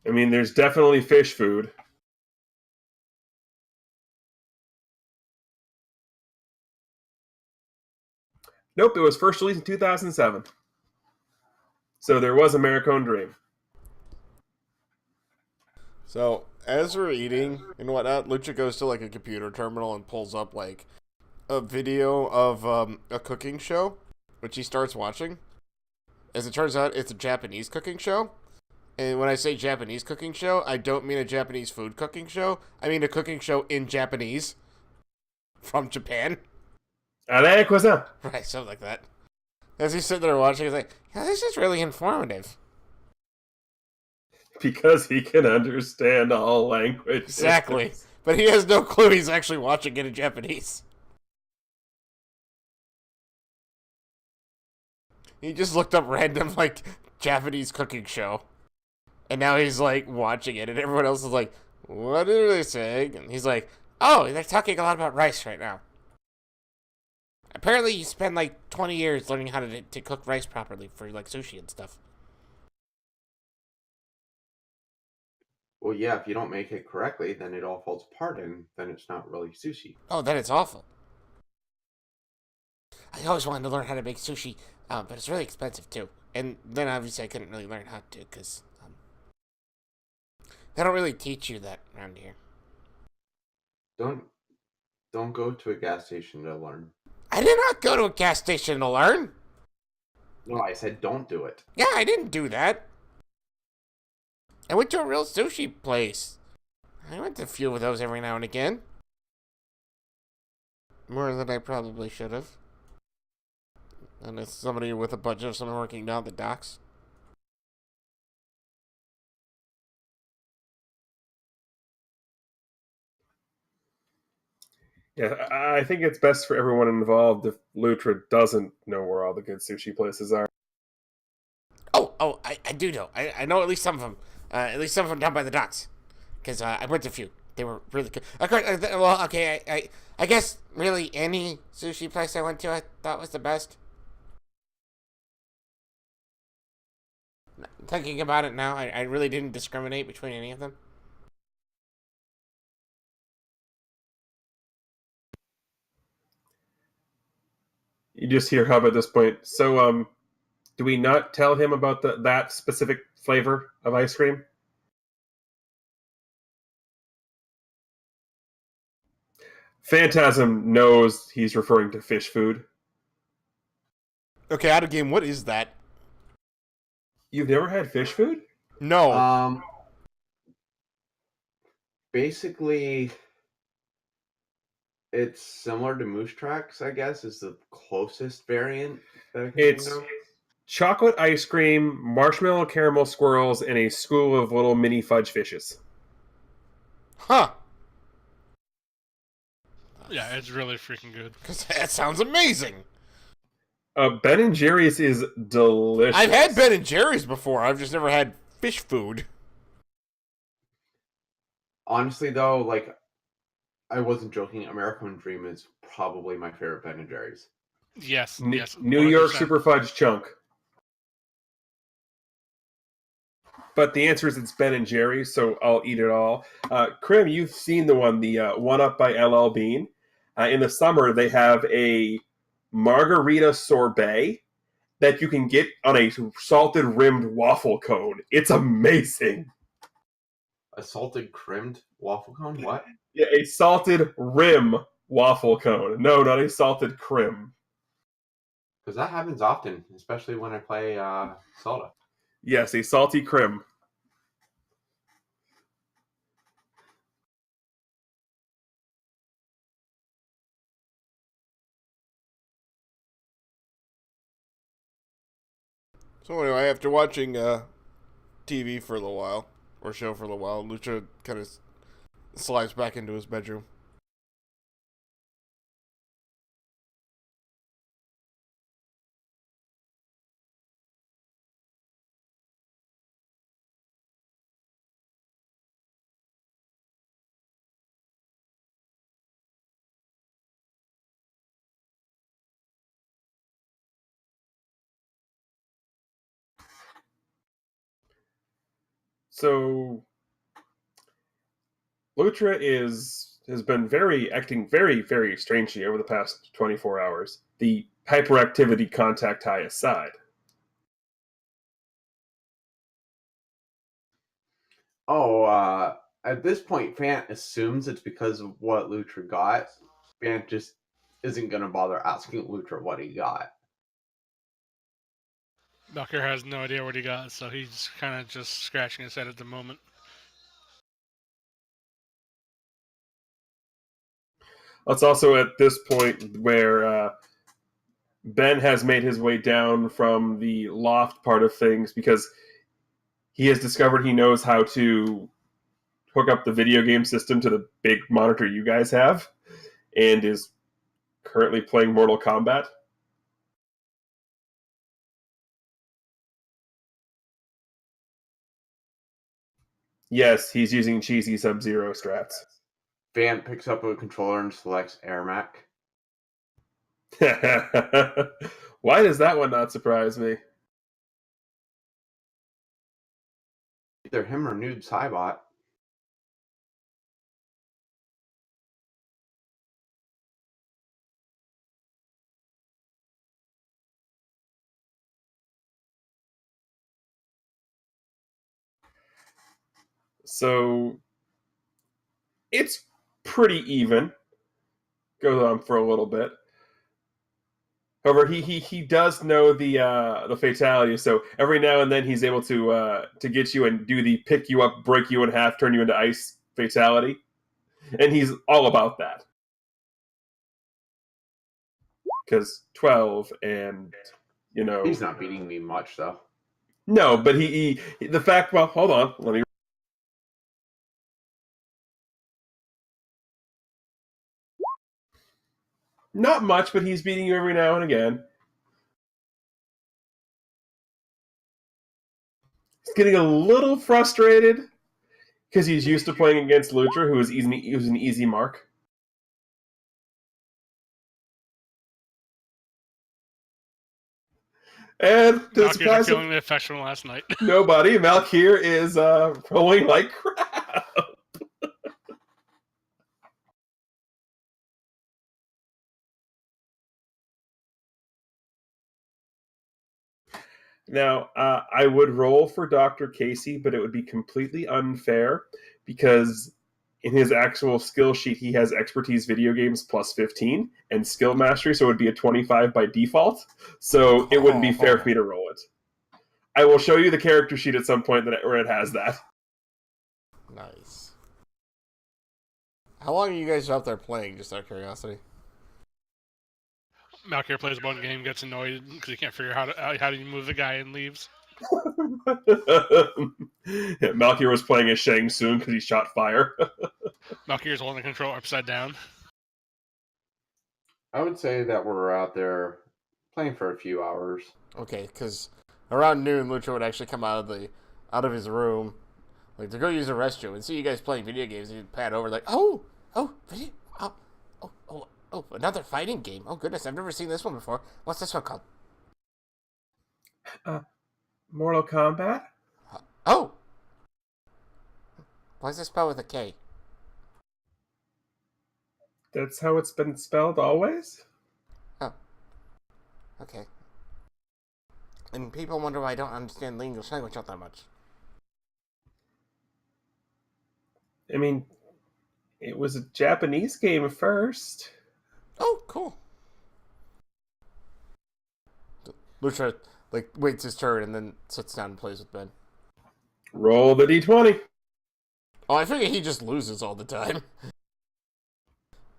I mean, there's definitely fish food. Nope, it was first released in 2007. So there was American Dream.
So as we're eating and whatnot, Lucha goes to like a computer terminal and pulls up like a video of a cooking show, which he starts watching. As it turns out, it's a Japanese cooking show. And when I say Japanese cooking show, I don't mean a Japanese food cooking show. I mean a cooking show in Japanese from Japan.
Allez, cousin.
Right, something like that. As he's sitting there watching, he's like, yeah, this is really informative.
Because he can understand all languages.
Exactly. But he has no clue he's actually watching it in Japanese. He just looked up random, like, Japanese cooking show. And now he's, like, watching it, and everyone else is like, what are they saying? And he's like, oh, they're talking a lot about rice right now. Apparently you spend, like, 20 years learning how to cook rice properly for, like, sushi and stuff.
Well, yeah, if you don't make it correctly, then it all falls apart, and then it's not really sushi.
Oh, then it's awful. I always wanted to learn how to make sushi, but it's really expensive, too. And then, obviously, I couldn't really learn how to, because they don't really teach you that around here.
Don't go to a gas station to learn.
I did not go to a gas station to learn.
No, I said don't do it.
Yeah, I didn't do that. I went to a real sushi place. I went to a few of those every now and again. More than I probably should have. And as somebody with a budget of someone working down at the docks.
Yeah, I think it's best for everyone involved if Lutra doesn't know where all the good sushi places are.
Oh, I do know. I know at least some of them. At least some of them down by the docks. Because I went to a few. They were really good. Of course, well, okay, I guess really any sushi place I went to I thought was the best. Thinking about it now, I really didn't discriminate between any of them.
You just hear Hub at this point. So, do we not tell him about that specific flavor of ice cream? Phantasm knows he's referring to fish food.
Okay, out of game, what is that?
You've never had fish food?
No.
Basically, it's similar to Moose Tracks, I guess, is the closest variant that I can
It's
think of.
chocolate ice cream, marshmallow caramel swirls, and a school of little mini fudge fishes.
Huh.
Yeah, it's really freaking good.
Because that sounds amazing.
Ben and Jerry's is delicious.
I've had Ben and Jerry's before. I've just never had fish food.
Honestly, though, like, I wasn't joking. American Dream is probably my favorite Ben and Jerry's.
Yes,
New
yes.
York
100%.
Super Fudge Chunk. But the answer is it's Ben and Jerry's, so I'll eat it all. Krim, you've seen the One Up by LL Bean. In the summer, they have a margarita sorbet that you can get on a salted rimmed waffle cone. It's amazing.
A salted crimmed waffle cone? What?
Yeah, a salted rim waffle cone. No, not a salted crim.
Because that happens often, especially when I play Zelda.
Yes, a salty crim.
So anyway, after watching TV for a little while, or show for a little while, Lucha kind of slides back into his bedroom.
So Lutra has been acting very strangely over the past 24 hours. The hyperactivity contact high aside.
Oh, at this point, Fant assumes it's because of what Lutra got. Fant just isn't going to bother asking Lutra what he got.
Ducker has no idea what he got, so he's kind of just scratching his head at the moment.
It's also at this point where Ben has made his way down from the loft part of things because he has discovered he knows how to hook up the video game system to the big monitor you guys have, and is currently playing Mortal Kombat. Yes, he's using cheesy Sub-Zero strats.
Vant picks up a controller and selects Airmac.
Why does that one not surprise me?
Either him or Nude Cybot.
So it's pretty even. Goes on for a little bit. However, he does know the fatality, so every now and then he's able to get you and do the pick you up, break you in half, turn you into ice fatality, and he's all about that. Because 12 and
He's not beating me much though.
No, but the fact. Well, hold on, let me. Not much, but he's beating you every now and again. He's getting a little frustrated because he's used to playing against Lutra, who is an easy mark. And to the
Malkir's feeling the effects from last night.
Nobody. Malkir is rolling like crap. Now, I would roll for Dr. Casey, but it would be completely unfair because in his actual skill sheet, he has expertise video games plus 15 and skill mastery, so it would be a 25 by default. So it wouldn't be fair for me to roll it. I will show you the character sheet at some point where it has that.
Nice. How long are you guys out there playing, just out of curiosity?
Malkir plays one game, gets annoyed because he can't figure out how to move the guy and leaves.
Malkir was playing as Shang Tsung because he shot fire.
Malkir's holding the controller upside down.
I would say that we're out there playing for a few hours.
Okay, because around noon, Lutra would actually come out of his room, like to go use the restroom, and see you guys playing video games. And he'd pat over like, oh, another fighting game. Oh goodness, I've never seen this one before. What's this one called?
Mortal Kombat?
Oh! Why is it spelled with a K?
That's how it's been spelled always?
Oh. Okay. And people wonder why I don't understand the English language all that much.
I mean, it was a Japanese game first.
Oh, cool. Lutra, waits his turn and then sits down and plays with Ben.
Roll the d20.
Oh, I figure he just loses all the time.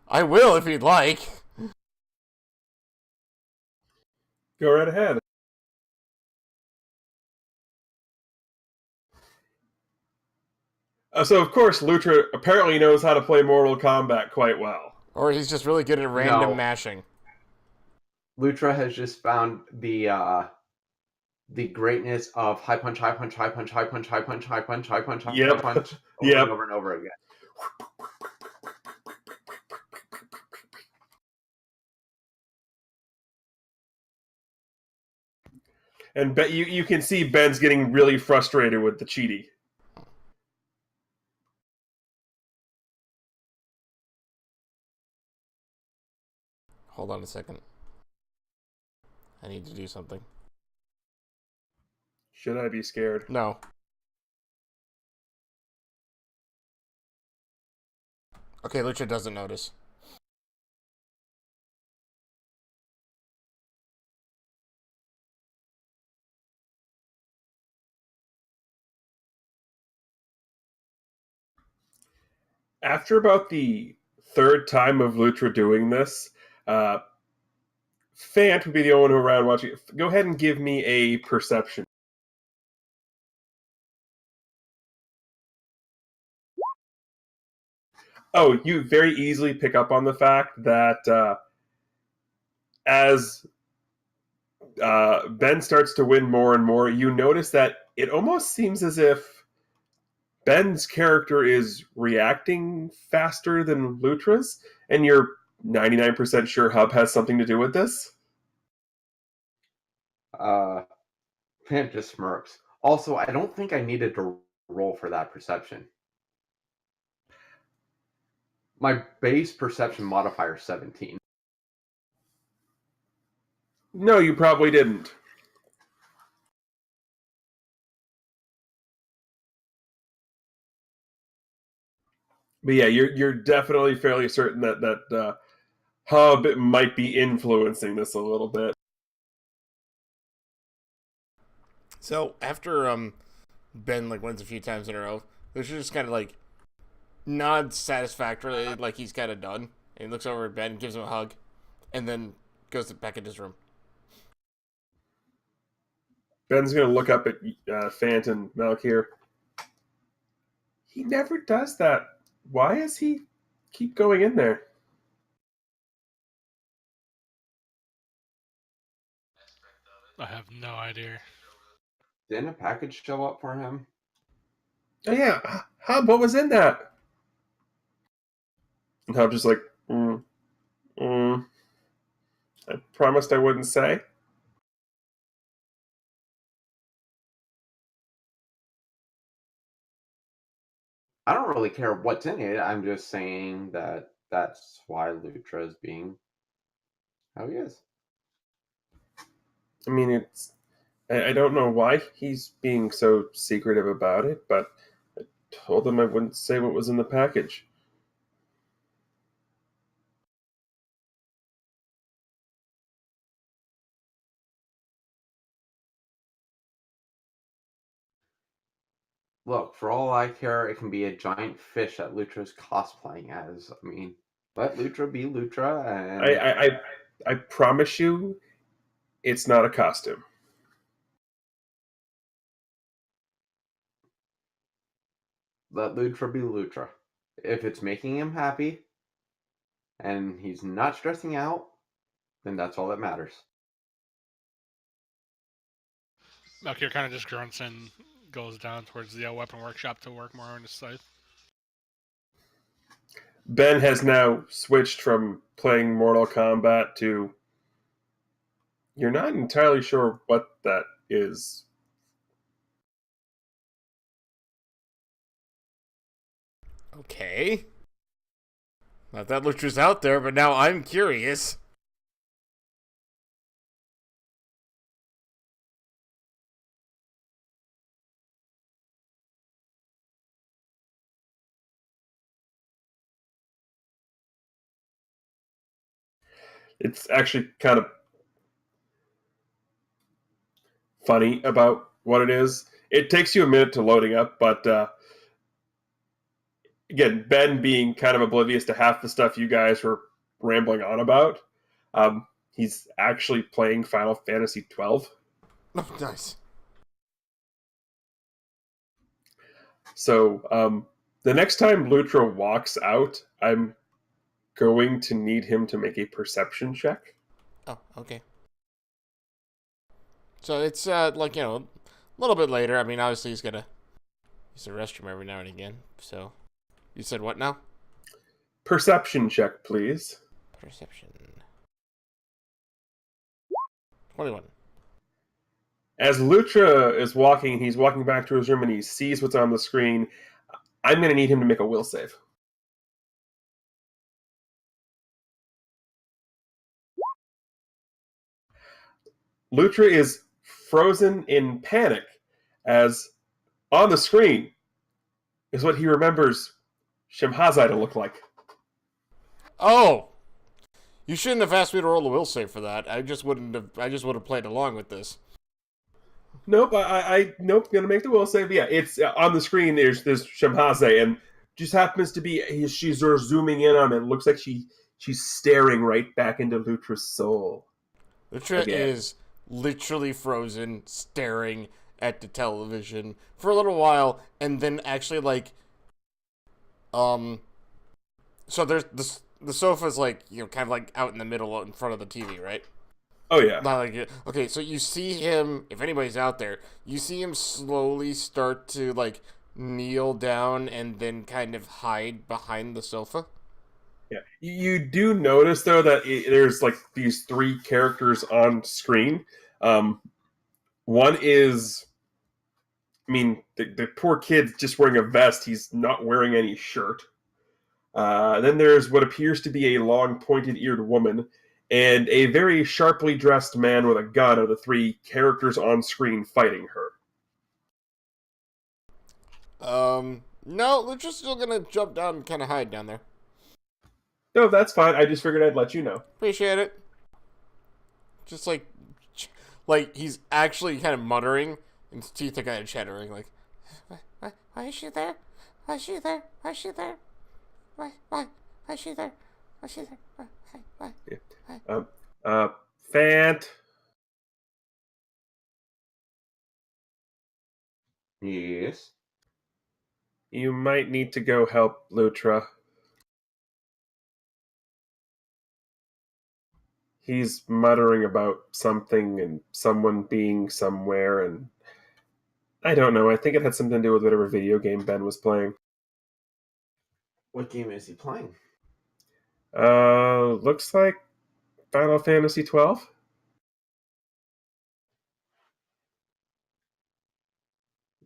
I will if he'd like.
Go right ahead. So, of course, Lutra apparently knows how to play Mortal Kombat quite well.
Or he's just really good at random
No.
mashing.
Lutra has just found the greatness of high punch, high punch, high punch, high punch, high punch, high punch, high punch, high
Yep.
punch, over
Yep.
and over and over again.
And you can see Ben's getting really frustrated with the cheaty.
Hold on a second. I need to do something.
Should I be scared?
No. Okay, Lucha doesn't notice.
After about the third time of Lutra doing this, Fant would be the only one around watching. Go ahead and give me a perception. Oh, you very easily pick up on the fact that as Ben starts to win more and more, you notice that it almost seems as if Ben's character is reacting faster than Lutra's, and you're 99% sure Hub has something to do with this.
Pant just smirks. Also, I don't think I needed to roll for that perception. My base perception modifier is 17.
No, you probably didn't. But yeah, you're definitely fairly certain that Hub might be influencing this a little bit.
So after Ben like wins a few times in a row, Lucia just kind of like nods satisfactorily, like he's kind of done. And he looks over at Ben, gives him a hug, and then goes back into his room.
Ben's going to look up at Fant and Malakir. He never does that. Why does he keep going in there?
I have no idea.
Didn't a package show up for him?
Oh yeah, Hub, what was in that? And Hub just like, I promised I wouldn't say.
I don't really care what's in it. I'm just saying that that's why Lutra is being how he is.
I mean, I don't know why he's being so secretive about it, but I told him I wouldn't say what was in the package.
Look, for all I care, it can be a giant fish that Lutra's cosplaying as. I mean, let Lutra be Lutra, and
I promise you, it's not a costume.
let Lutra be Lutra. If it's making him happy, and he's not stressing out, then that's all that matters.
Malakir kind of just grunts and goes down towards the weapon workshop to work more on his scythe.
Ben has now switched from playing Mortal Kombat to you're not entirely sure what that is.
Okay. Not that Lutra's out there, but now I'm curious.
It's actually kind of funny about what it is. It takes you a minute to loading up, but again, Ben being kind of oblivious to half the stuff you guys were rambling on about, he's actually playing Final Fantasy 12.
Oh, nice.
So the next time Lutra walks out, I'm going to need him to make a perception check.
Oh, okay. So it's like, you know, a little bit later. I mean, obviously he's gonna use the restroom every now and again. So you said what now?
Perception check, please.
Perception. 21.
As Lutra is walking, he's walking back to his room and he sees what's on the screen. I'm going to need him to make a will save. Lutra is frozen in panic as on the screen is what he remembers Shemhazai to look like.
Oh! You shouldn't have asked me to roll a will save for that. I just would have played along with this.
Nope, nope, gonna make the will save. Yeah, it's on the screen. There's Shemhazai, and just happens to be she's sort of zooming in on it. It looks like she's staring right back into Lutra's soul.
Lutra is literally frozen, staring at the television for a little while, and then actually So there's the sofa's like, kind of like out in the middle in front of the TV, right?
Oh yeah.
Not like okay, so you see him, if anybody's out there, you see him slowly start to like kneel down and then kind of hide behind the sofa.
Yeah. You do notice though that there's like these three characters on screen. One is, I mean, the poor kid's just wearing a vest. He's not wearing any shirt. Then there's what appears to be a long, pointed-eared woman, and a very sharply dressed man with a gun are the three characters on screen fighting her.
No, they're just still gonna jump down and kind of hide down there.
No, that's fine. I just figured I'd let you know.
Appreciate it. Just like he's actually kind of muttering, and his teeth are kind of chattering. Like, why is she there? Why is she there? Why is she there? Why is she there? Why is she there? Why?
Yeah. Fant.
Yes.
You might need to go help Lutra. He's muttering about something and someone being somewhere, and I don't know. I think it had something to do with whatever video game Ben was playing.
What game is he playing?
Looks like Final Fantasy 12.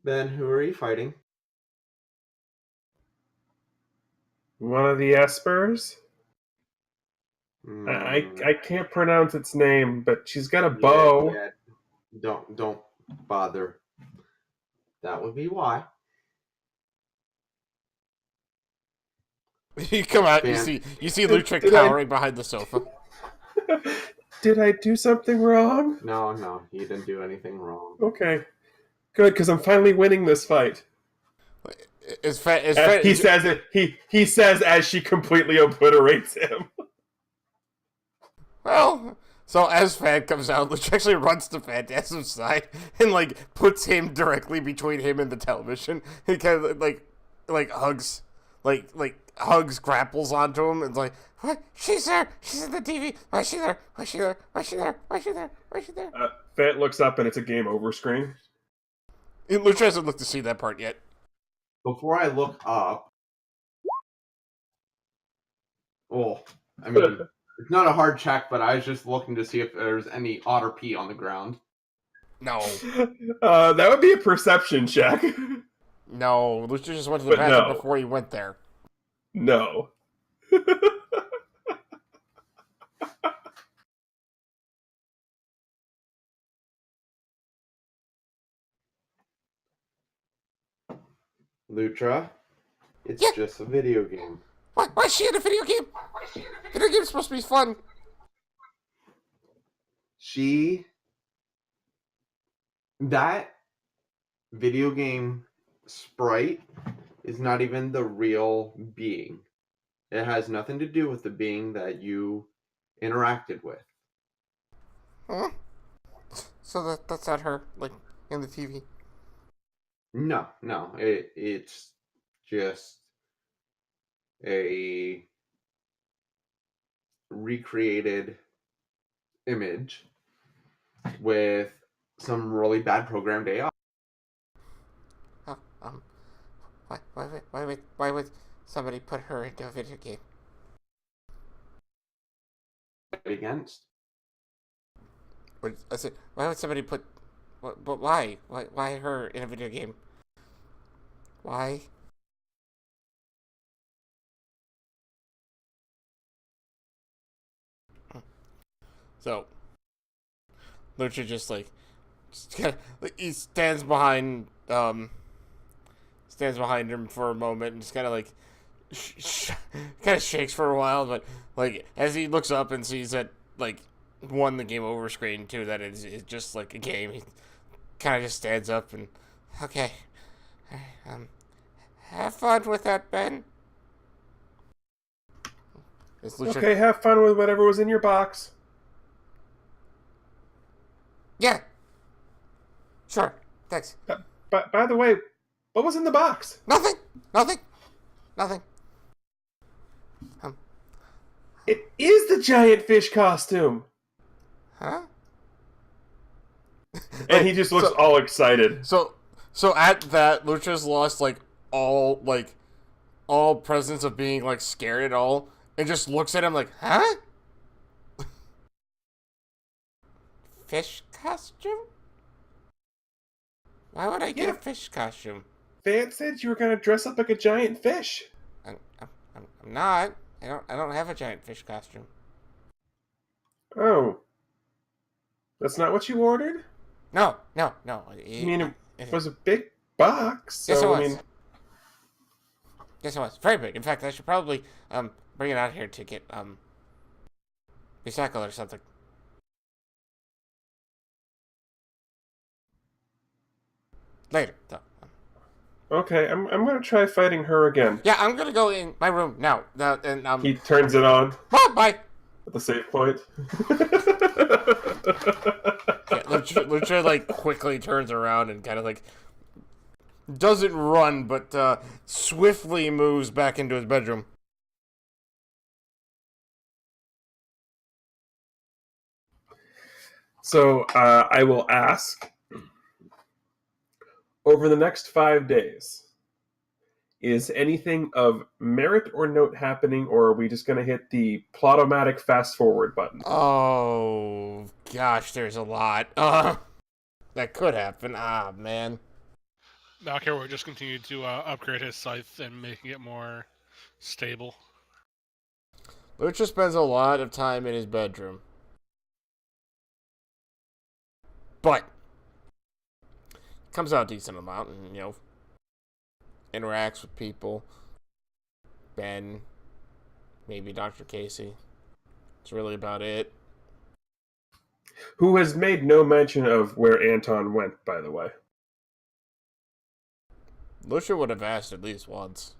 Ben, who are you fighting?
One of the Espers. I can't pronounce its name, but she's got a bow.
Yeah. Don't bother. That would be why.
You come out,
Man.
you see Lutra cowering behind the sofa.
Did I do something wrong?
No, you didn't do anything wrong.
Okay, good, because I'm finally winning this fight. He says it. He says as she completely obliterates him.
Well, so as Fad comes out, Lucha actually runs to Phantasm's side and like puts him directly between him and the television. He kind of like hugs, hugs, grapples onto him, and is like, "What? She's there. She's in the TV. Why is she there? Why is she there? Why is she there? Why is she there? Why is she there?"
Fant looks up and it's a game over screen.
Lucha hasn't looked to see that part yet.
Before I look up, I mean, it's not a hard check, but I was just looking to see if there's any otter pee on the ground.
No.
That would be a perception check.
No, Lucha just went to the bathroom before he went there.
No.
Lutra, it's just a video game.
Why is she in a video game? Video game's supposed to be fun.
That video game sprite is not even the real being. It has nothing to do with the being that you interacted with.
Huh? So that's not her, like, in the TV.
No, it's just a recreated image with some really bad programmed AI.
Why would somebody put her into a video game?
Against?
I said, why would somebody put? But why? Why her in a video game? Why? So, Lucha just he stands behind him for a moment and just kind of like kind of shakes for a while, but like as he looks up and sees that like the game over screen too, that it's just like a game, he kind of just stands up and okay, have fun with that, Ben.
Okay, have fun with whatever was in your box.
Yeah. Sure. Thanks.
By the way, what was in the box?
Nothing.
It is the giant fish costume.
Huh?
And he just looks all excited.
So at that, Lutra's lost all presence of being like scared at all, and just looks at him like, huh? Fish costume? Why would I get a fish costume?
Van said you were gonna dress up like a giant fish.
I'm not. I don't have a giant fish costume.
Oh. That's not what you ordered?
No.
I mean, it was a big box, so
Yes, it was.
I mean...
Yes, it was. Very big. In fact, I should probably bring it out here to get recycled or something. Later, though.
Okay, I'm gonna try fighting her again.
Yeah, I'm gonna go in my room now.
He turns it on
Bye.
at the save point.
Yeah, Lutra like quickly turns around and kind of like doesn't run, but swiftly moves back into his bedroom.
So I will ask, over the next 5 days, is anything of merit or note happening, or are we just going to hit the plot-o-matic fast-forward button?
Oh gosh, there's a lot. That could happen. Ah, man.
Malcare will just continue to upgrade his scythe and making it more stable.
Lucha spends a lot of time in his bedroom. But comes out a decent amount and, interacts with people. Ben, maybe Dr. Casey. It's really about it.
Who has made no mention of where Anton went, by the way.
Lucia would have asked at least once.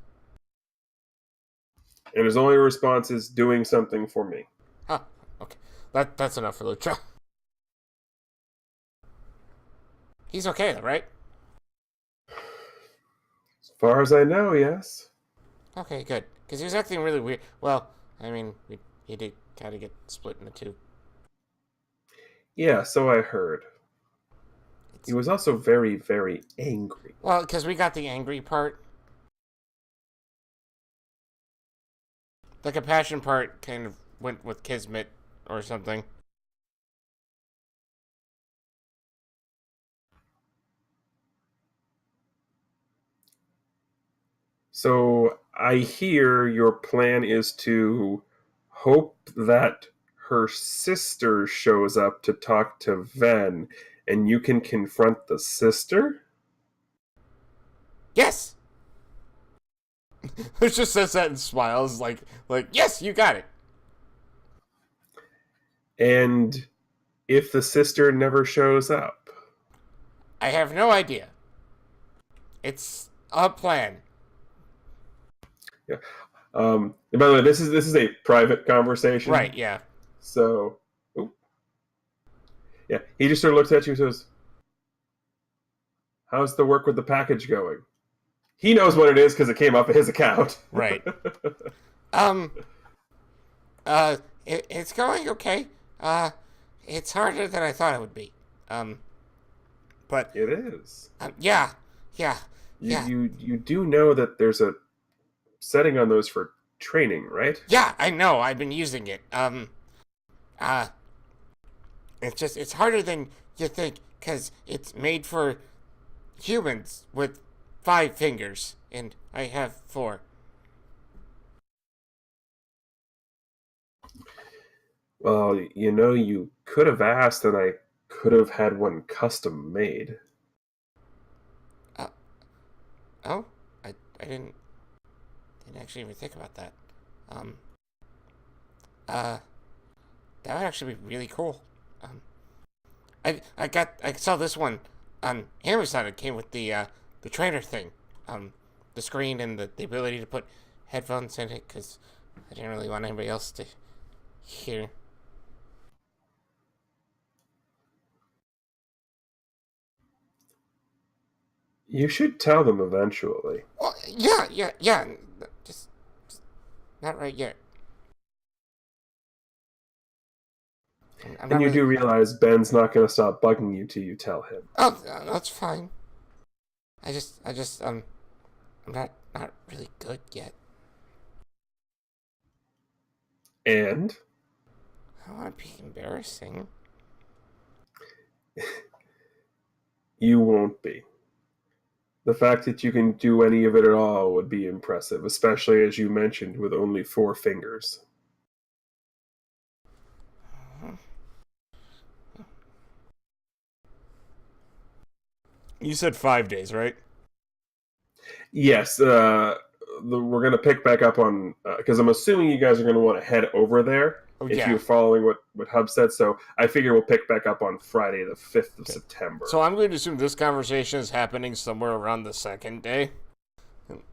And his only response is doing something for me.
Huh, okay. That's enough for Lucha. He's okay, though, right?
As far as I know, yes.
Okay, good. Because he was acting really weird. Well, I mean, he did kind of get split into two.
Yeah, so I heard. He was also very, very angry.
Well, because we got the angry part. The compassion part kind of went with Kismet or something.
So I hear your plan is to hope that her sister shows up to talk to Ven, and you can confront the sister?
Yes! It just says that and smiles like, yes, you got it.
And if the sister never shows up?
I have no idea. It's a plan.
Yeah. And by the way, this is a private conversation.
Right, yeah.
So, yeah, he just sort of looks at you and says, "How's the work with the package going?" He knows what it is because it came up at his account.
Right. It's going okay. It's harder than I thought it would be. But
It is.
yeah.
You do know that there's a setting on those for training, right?
Yeah, I know. I've been using it. It's harder than you think because it's made for humans with 5 fingers, and I have 4.
Well, you could have asked, and I could have had one custom made.
Oh, I didn't actually even think about that. That would actually be really cool. I saw this one on Amazon. It came with the trainer thing, the screen and the ability to put headphones in it because I didn't really want anybody else to hear.
You should tell them eventually.
Well, yeah. Just not right yet. I'm
And
not
you
really...
do realize Ben's not going to stop bugging you till you tell him.
Oh, that's fine. I'm not really good yet.
And
I don't want to be embarrassing.
you won't be. The fact that you can do any of it at all would be impressive, especially as you mentioned, with only 4 fingers.
You said 5 days, right?
Yes, we're going to pick back up on, because I'm assuming you guys are going to want to head over there
Oh,
if
yeah.
you're following what Hub said. So I figure we'll pick back up on Friday the 5th of September.
So I'm going to assume this conversation is happening somewhere around the 2nd day.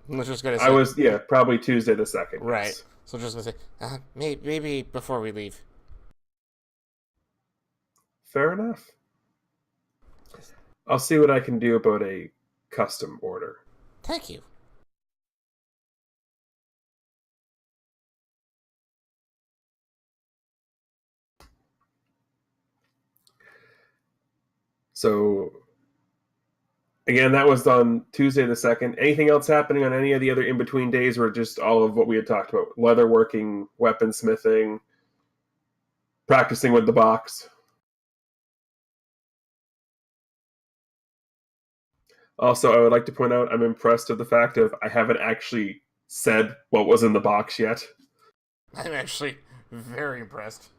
Let's just gonna say
probably Tuesday the 2nd.
right.
Yes.
So I'm just gonna say maybe before we leave.
Fair enough. I'll see what I can do about a custom order.
Thank you.
So, again, that was on Tuesday the 2nd. Anything else happening on any of the other in-between days, or just all of what we had talked about? Leatherworking, weaponsmithing, practicing with the box. Also, I would like to point out I'm impressed with the fact of I haven't actually said what was in the box yet.
I'm actually very impressed.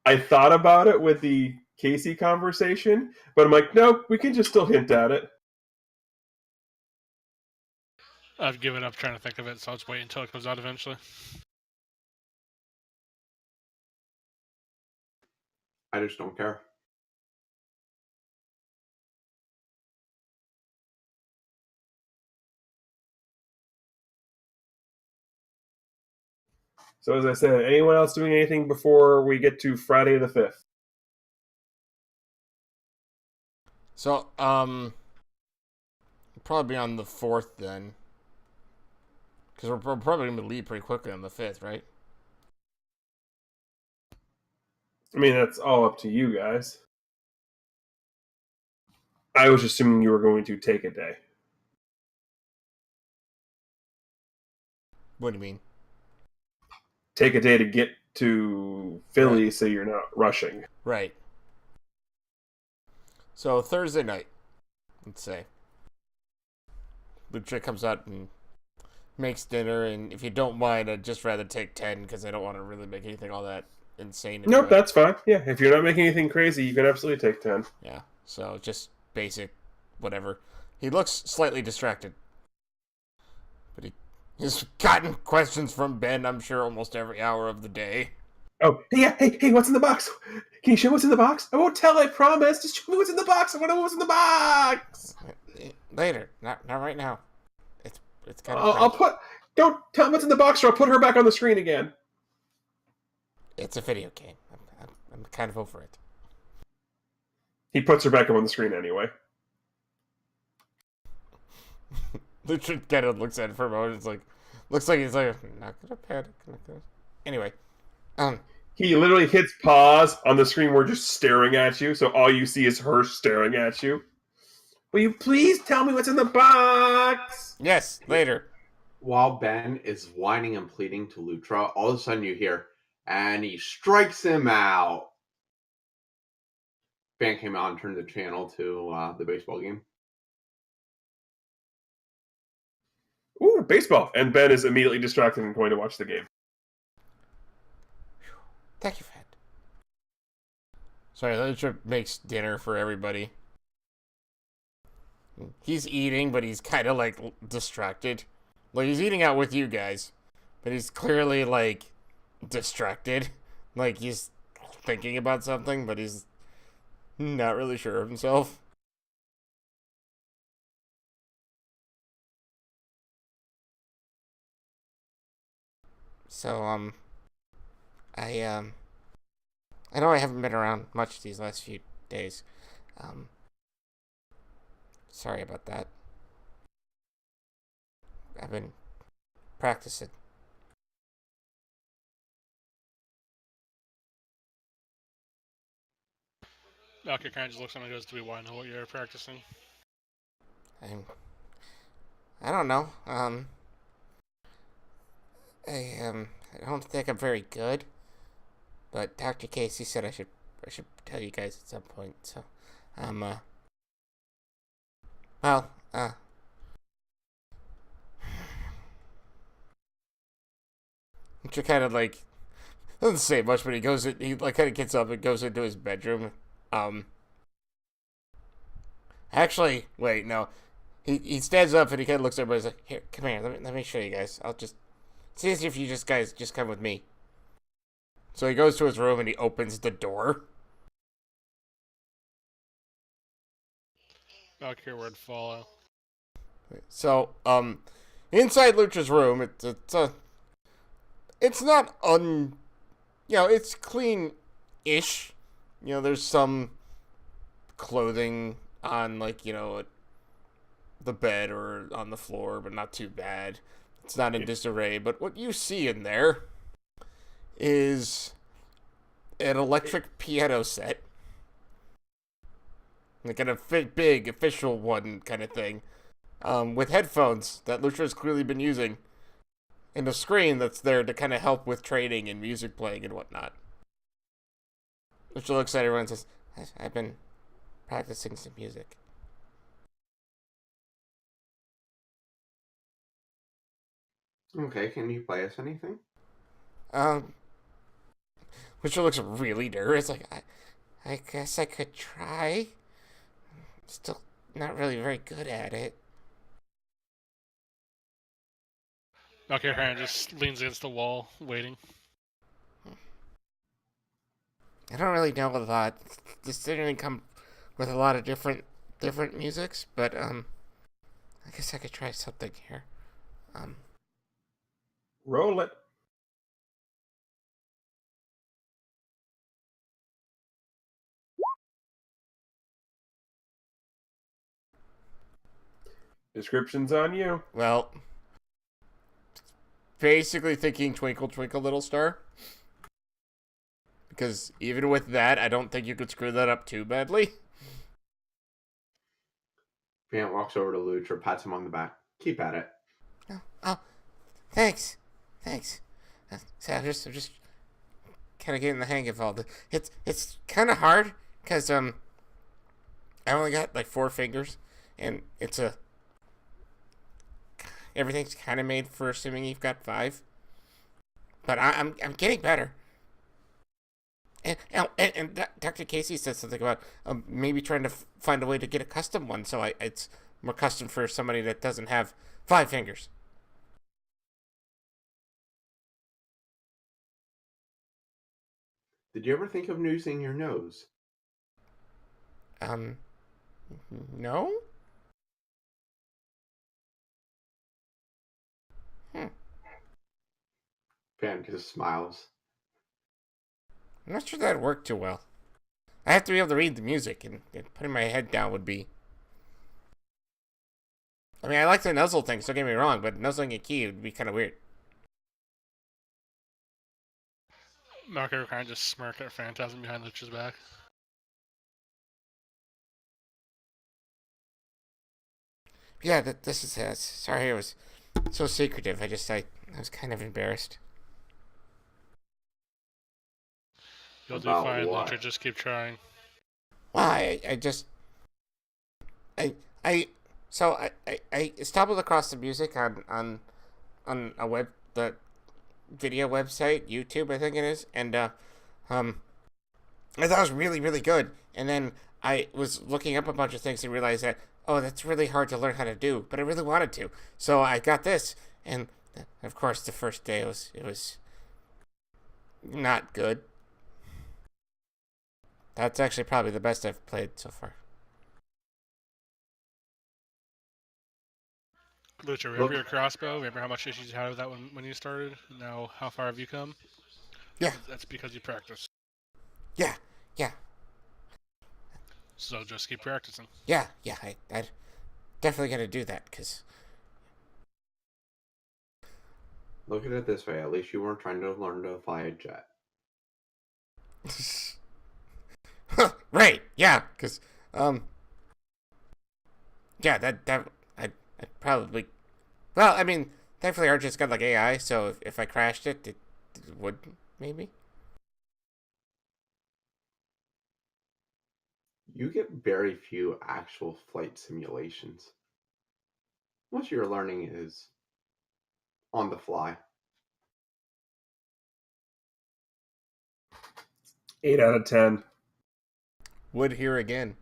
I thought about it with the Casey conversation, but I'm like, no, we can just still hint at it.
I've given up trying to think of it, so I'll just wait until it comes out eventually.
I just don't care.
So as I said, anyone else doing anything before we get to Friday the 5th?
So probably on the 4th then, because we're probably gonna leave pretty quickly on the 5th, right?
I mean, that's all up to you guys. I was assuming you were going to take a day.
What do you mean?
Take a day to get to Philly so you're not rushing.
Right. So Thursday night, let's say. Lutra comes out and makes dinner, and if you don't mind, I'd just rather take 10 because I don't want to really make anything all that insane.
Nope, that's fine. Yeah, if you're not making anything crazy, you can absolutely take 10.
Yeah, so just basic, whatever. He looks slightly distracted. But he's gotten questions from Ben, I'm sure, almost every hour of the day.
Oh, hey, what's in the box? Can you show what's in the box? I won't tell, I promise. Just show me what's in the box. I want to know what's in the box.
Later, not right now. It's kind
of. Don't tell me what's in the box, or I'll put her back on the screen again.
It's a video game. I'm kind of over it.
He puts her back up on the screen anyway.
Lucha kind of looks at it for a moment. It's like, looks like he's like, not gonna panic. Anyway,
he literally hits pause on the screen. We're just staring at you, so all you see is her staring at you. Will you please tell me what's in the box?
Yes, later.
While Ben is whining and pleading to Lutra, all of a sudden you hear, and he strikes him out. Ben came out and turned the channel to the baseball game.
Ooh, baseball. And Ben is immediately distracted and going to watch the game.
Thank you, Fed. Sorry, Lucha makes dinner for everybody. He's eating, but he's kind of like distracted. Like, he's eating out with you guys, but he's clearly like distracted. Like, he's thinking about something, but he's not really sure of himself. So, I know I haven't been around much these last few days. Sorry about that. I've been practicing.
Valkyrie kind of just looks at him and goes, "Do we want to know what you're practicing?"
I'm, I don't know. I don't think I'm very good, but Dr. Casey said I should tell you guys at some point. So, well, which kind of like doesn't say much, but he like kind of gets up and goes into his bedroom. Um, Actually, wait, no. He stands up and he kind of looks at everybody and he's like, "Here, come here. Let me show you guys. I'll just see if you guys just come with me." So he goes to his room and he opens the door.
Valkyrie would follow.
So inside Lutra's room, it's not it's clean-ish. There's some clothing on the bed or on the floor, but not too bad. It's not in disarray, but what you see in there is an electric piano set. Like a big official one kind of thing. With headphones that Lutra's clearly been using. And a screen that's there to kind of help with training and music playing and whatnot. Lutra looks at everyone and says, "I've been practicing some music."
Okay, can you play us anything?
Lutra looks really nervous. Like, I guess I could try. Still not really very good at it.
Valkyrie kind of just leans against the wall, waiting.
I don't really know a lot. This didn't come with a lot of different musics, but I guess I could try something here.
Roll it. Description's on you.
Well, basically thinking Twinkle Twinkle Little Star. Because even with that, I don't think you could screw that up too badly.
Grant walks over to Lutra, pats him on the back. Keep at it.
Oh, thanks. So I'm just kind of getting the hang of all this. It's kind of hard because I only got like 4 fingers, and everything's kind of made for assuming you've got 5. But I'm getting better. And Dr. Casey said something about maybe trying to find a way to get a custom one, so it's more custom for somebody that doesn't have 5 fingers.
Did you ever think of using your nose?
No?
Grant just smiles.
I'm not sure that'd work too well. I have to be able to read the music, and putting my head down would be... I mean, I like the nuzzle thing, so don't get me wrong, but nuzzling a key would be kind of weird.
Valkyrie kind of just smirk at Phantasm behind Lucha's back.
Yeah, this is... sorry it was so secretive. I was kind of embarrassed.
You'll do
About
fine,
what?
Lucha. Just keep trying.
Well, I stumbled across the music on the video website, YouTube, I think it is, and I thought it was really, really good. And then I was looking up a bunch of things and realized that, oh, that's really hard to learn how to do, but I really wanted to. So I got this, and of course the first day it was not good. That's actually probably the best I've played so far.
Lucha, remember your crossbow? Remember how much issues you had with that when you started? Now, how far have you come?
Yeah.
That's because you practice.
Yeah.
So just keep practicing.
Yeah, I definitely gotta do that, because...
Look at it this way. At least you weren't trying to learn to fly a jet.
Right, yeah, because, yeah, I'd probably, well, I mean, thankfully ours just got, like, AI, so if I crashed it would, maybe?
You get very few actual flight simulations. Most of your learning is on the fly.
8 out of 10.
Would here again.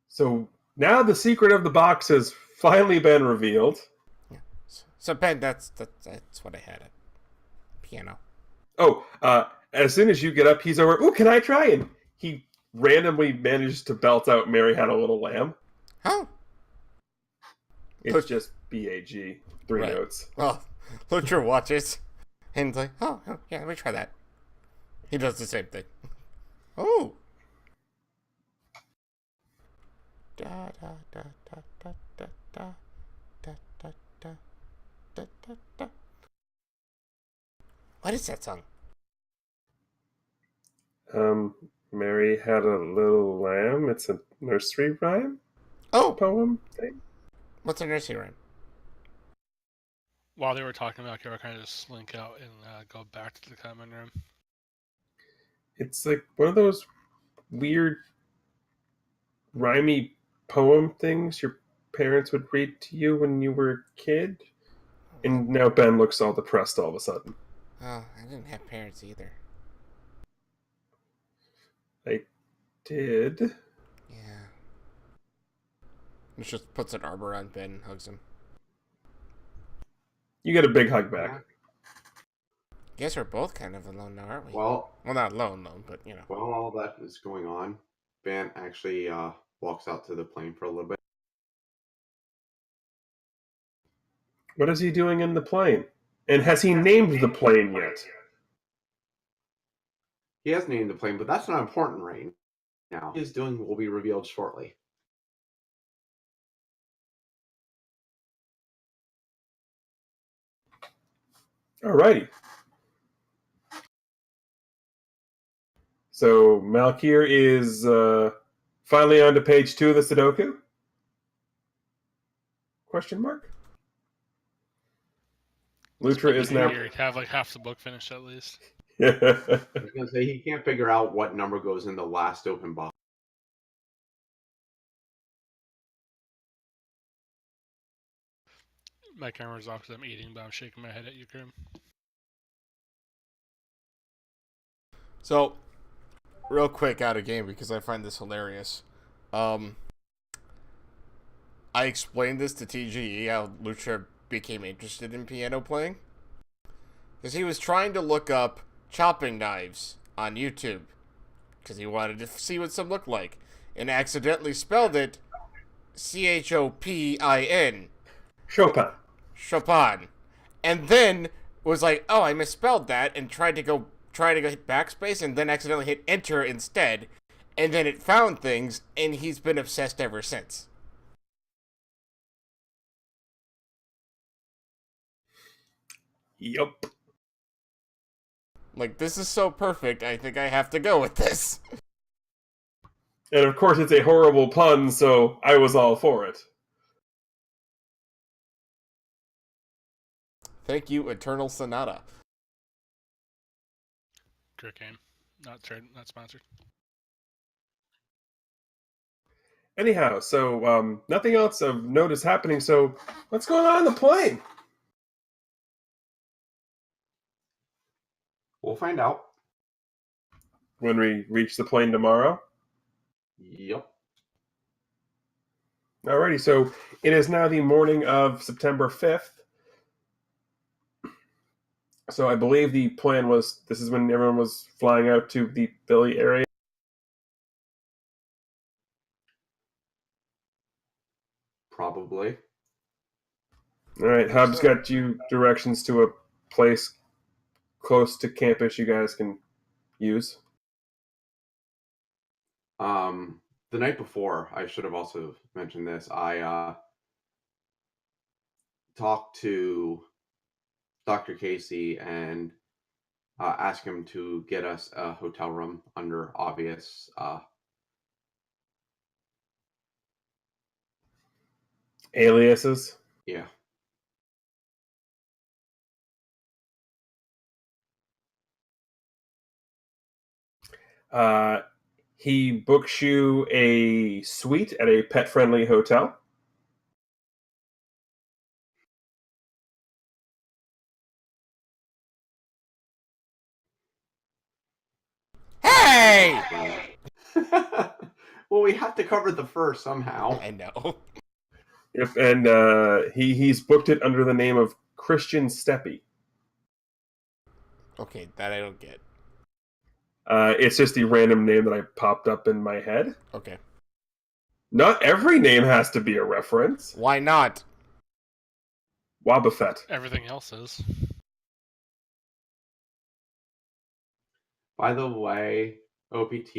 So now the secret of the box has finally been revealed.
Yeah. So, Ben, that's what I had at piano.
Oh, as soon as you get up, he's over. Ooh, can I try? And he randomly manages to belt out "Mary Had a Little Lamb."
Oh,
It's just BAG, three
right.
notes.
Oh, Lutra watches, and he's like, oh, yeah, let me try that. He does the same thing. Oh. Da da da da da da da da da da da da da. What is that song?
Mary had a little lamb. It's a nursery rhyme
Oh,
poem thing.
what's a nursery rhyme?
While they were talking about, Kara kind of just slink out and go back to the common room.
It's like one of those weird rhymey poem things your parents would read to you when you were a kid. And now Ben looks all depressed all of a sudden.
Oh, I didn't have parents either.
I did.
Yeah. He just puts an arbor on Ben and hugs him.
You get a big hug back.
Guess we're both kind of alone now, aren't we?
Well,
not alone, but you know.
while all that is going on, Van actually walks out to the plane for a little bit.
What is he doing in the plane? And has he named the plane yet?
He has named the plane, but that's not important right now. What he is doing will be revealed shortly.
Alrighty. So Malkir is finally on to page 2 of the Sudoku? Question mark? Lutra is now.
You'd have like half the book finished at least.
I was going to say he can't figure out what number goes in the last open box.
My camera's off because I'm eating, but I'm shaking my head at you, Grim.
So, real quick out of game because I find this hilarious. I explained this to TGE how Lucha became interested in piano playing. Because he was trying to look up chopping knives on YouTube. Because he wanted to see what some looked like. And accidentally spelled it Chopin.
Chopin.
Chopin. And then was like, oh, I misspelled that, and tried to go hit backspace and then accidentally hit enter instead. And then it found things, and he's been obsessed ever since.
Yup.
Like, this is so perfect, I think I have to go with this.
And of course, it's a horrible pun, so I was all for it.
Thank you, Eternal Sonata.
Great game. Not sponsored.
Anyhow, so nothing else of note is happening, so what's going on in the plane?
We'll find out.
When we reach the plane tomorrow?
Yep.
Alrighty, so it is now the morning of September 5th. So I believe the plan was, this is when everyone was flying out to the Philly area.
Probably.
Alright, Hub's got you directions to a place close to campus you guys can use.
The night before, I should have also mentioned this. I talk to Dr. Casey and ask him to get us a hotel room under obvious.
Aliases.
Yeah.
He books you a suite at a pet-friendly hotel.
Hey!
Well, we have to cover the fur somehow.
I know.
If and he's booked it under the name of Christian Steppy.
Okay, that I don't get.
It's just the random name that I popped up in my head.
Okay.
Not every name has to be a reference.
Why not?
Wobbuffet.
Everything else is.
By the way, OPT,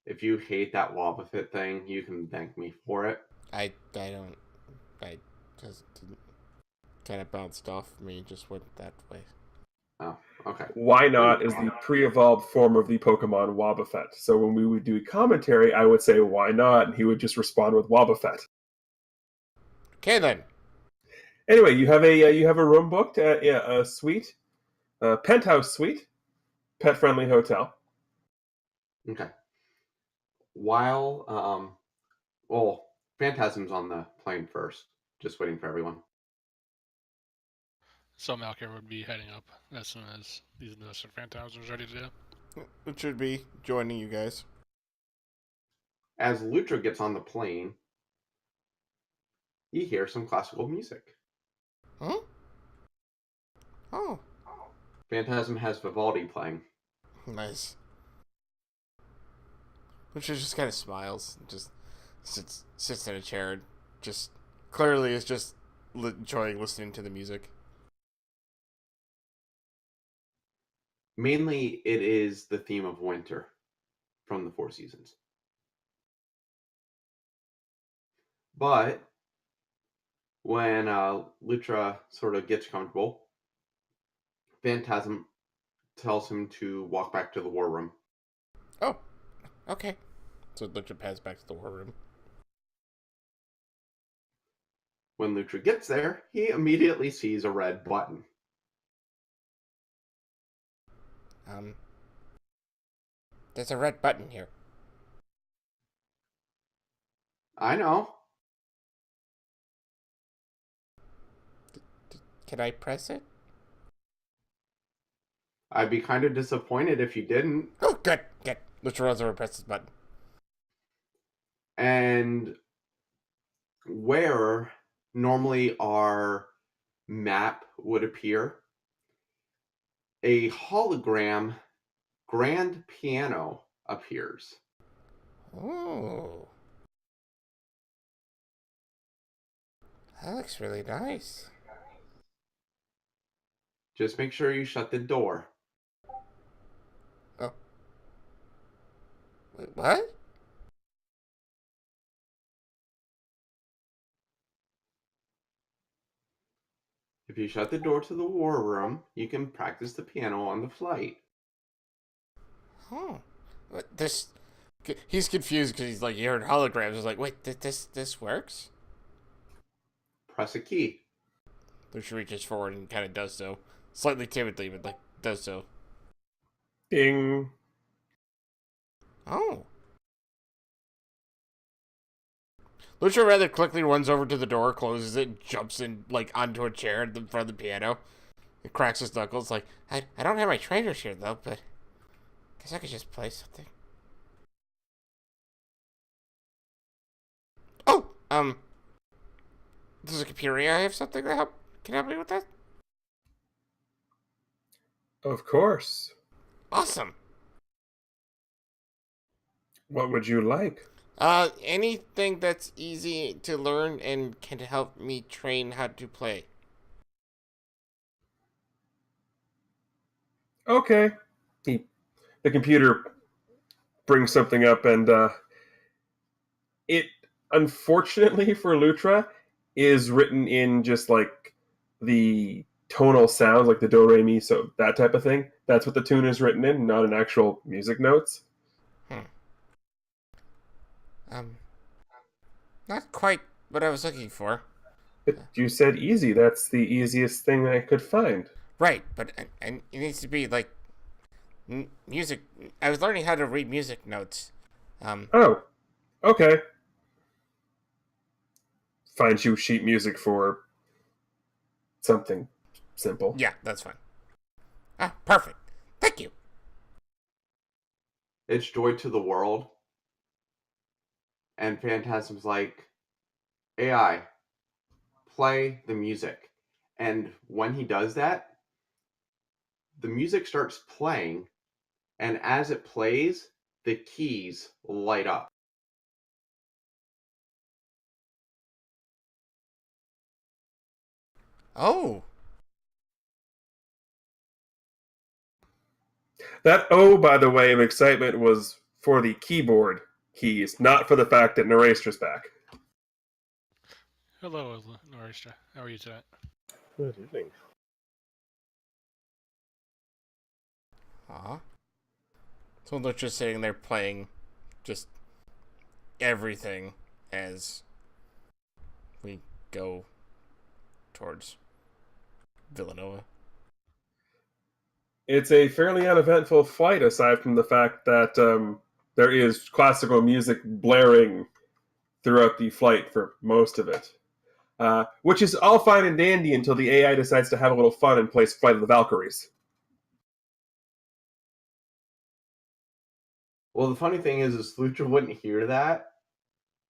if you hate that Wobbuffet thing, you can thank me for it.
I just kind of bounced off me, just went that way.
Oh, okay.
Why not is the pre-evolved form of the Pokemon Wobbuffet. So when we would do commentary, I would say, why not? And he would just respond with Wobbuffet.
Okay then.
Anyway, you have a room booked at a suite, a penthouse suite, pet-friendly hotel.
Okay. While, well, Phantasm's on the plane first, just waiting for everyone.
So Malker would be heading up as soon as these Mr. Phantasms was ready to do.
It should be joining you guys.
As Lutra gets on the plane, he hears some classical music.
Huh? Oh,
Phantasm has Vivaldi playing.
nice. Lucha just kind of smiles, and just sits in a chair, and just clearly is just enjoying listening to the music.
Mainly, it is the theme of winter from the Four Seasons. But when Lutra sort of gets comfortable, Phantasm tells him to walk back to the war room.
Oh, okay. So Lucha pads back to the war room.
When Lutra gets there, he immediately sees a red button.
There's a red button here.
I know.
Can I press it?
I'd be kind of disappointed if you didn't.
Oh, good. Lucha runs over and presses the button.
And where normally our map would appear, a hologram grand piano appears.
Oh. That looks really nice.
Just make sure you shut the door.
Oh. Wait, what?
If you shut the door to the war room, you can practice the piano on the flight.
Huh. This... He's confused because he's like, you heard holograms. He's like, wait, this works?
Press a key.
Lucha reaches forward and kind of does so. Slightly timidly, but like, does so.
Ding.
Oh. Lucha rather quickly runs over to the door, closes it, jumps in like onto a chair in front of the piano. He cracks his knuckles like, I don't have my trainers here though, but guess I could just play something. Oh, there's a computer here. I have something that can help me with that.
Of course.
Awesome.
What would you like?
Anything that's easy to learn and can help me train how to play.
Okay. The computer brings something up, and it, unfortunately for Lutra, is written in just like the tonal sounds, like the do, re, mi, so that type of thing. That's what the tune is written in, not in actual music notes.
Um, not quite what I was looking for.
But you said easy. That's the easiest thing I could find.
Right, but and it needs to be like music. I was learning how to read music notes.
Oh, okay. Find you sheet music for something simple.
Yeah, that's fine. Ah, perfect. Thank you.
It's joy to the world. And Phantasm's like, AI, play the music. And when he does that, the music starts playing, and as it plays, the keys light up.
Oh,
That O, by the way, of excitement was for the keyboard keys, not for the fact that Nerastra's back.
Hello, Norisha. How are you today?
Good evening.
aw. So they're just sitting there playing just everything as we go towards Villanova.
It's a fairly uneventful flight, aside from the fact that there is classical music blaring throughout the flight for most of it. Which is all fine and dandy until the AI decides to have a little fun and plays Flight of the Valkyries.
Well, the funny thing is Lucha wouldn't hear that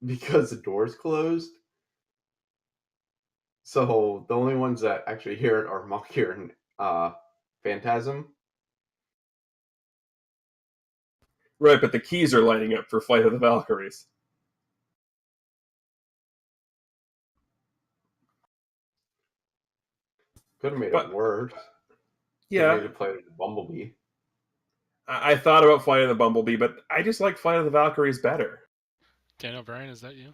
because the door's closed. So the only ones that actually hear it are Malkir and Phantasm.
Right, but the keys are lighting up for Flight of the Valkyries.
Could have made
But
it worse.
yeah,
Made it play the Bumblebee.
I thought about Flight of the Bumblebee, but I just like Flight of the Valkyries better.
Daniel Bryan, is that you?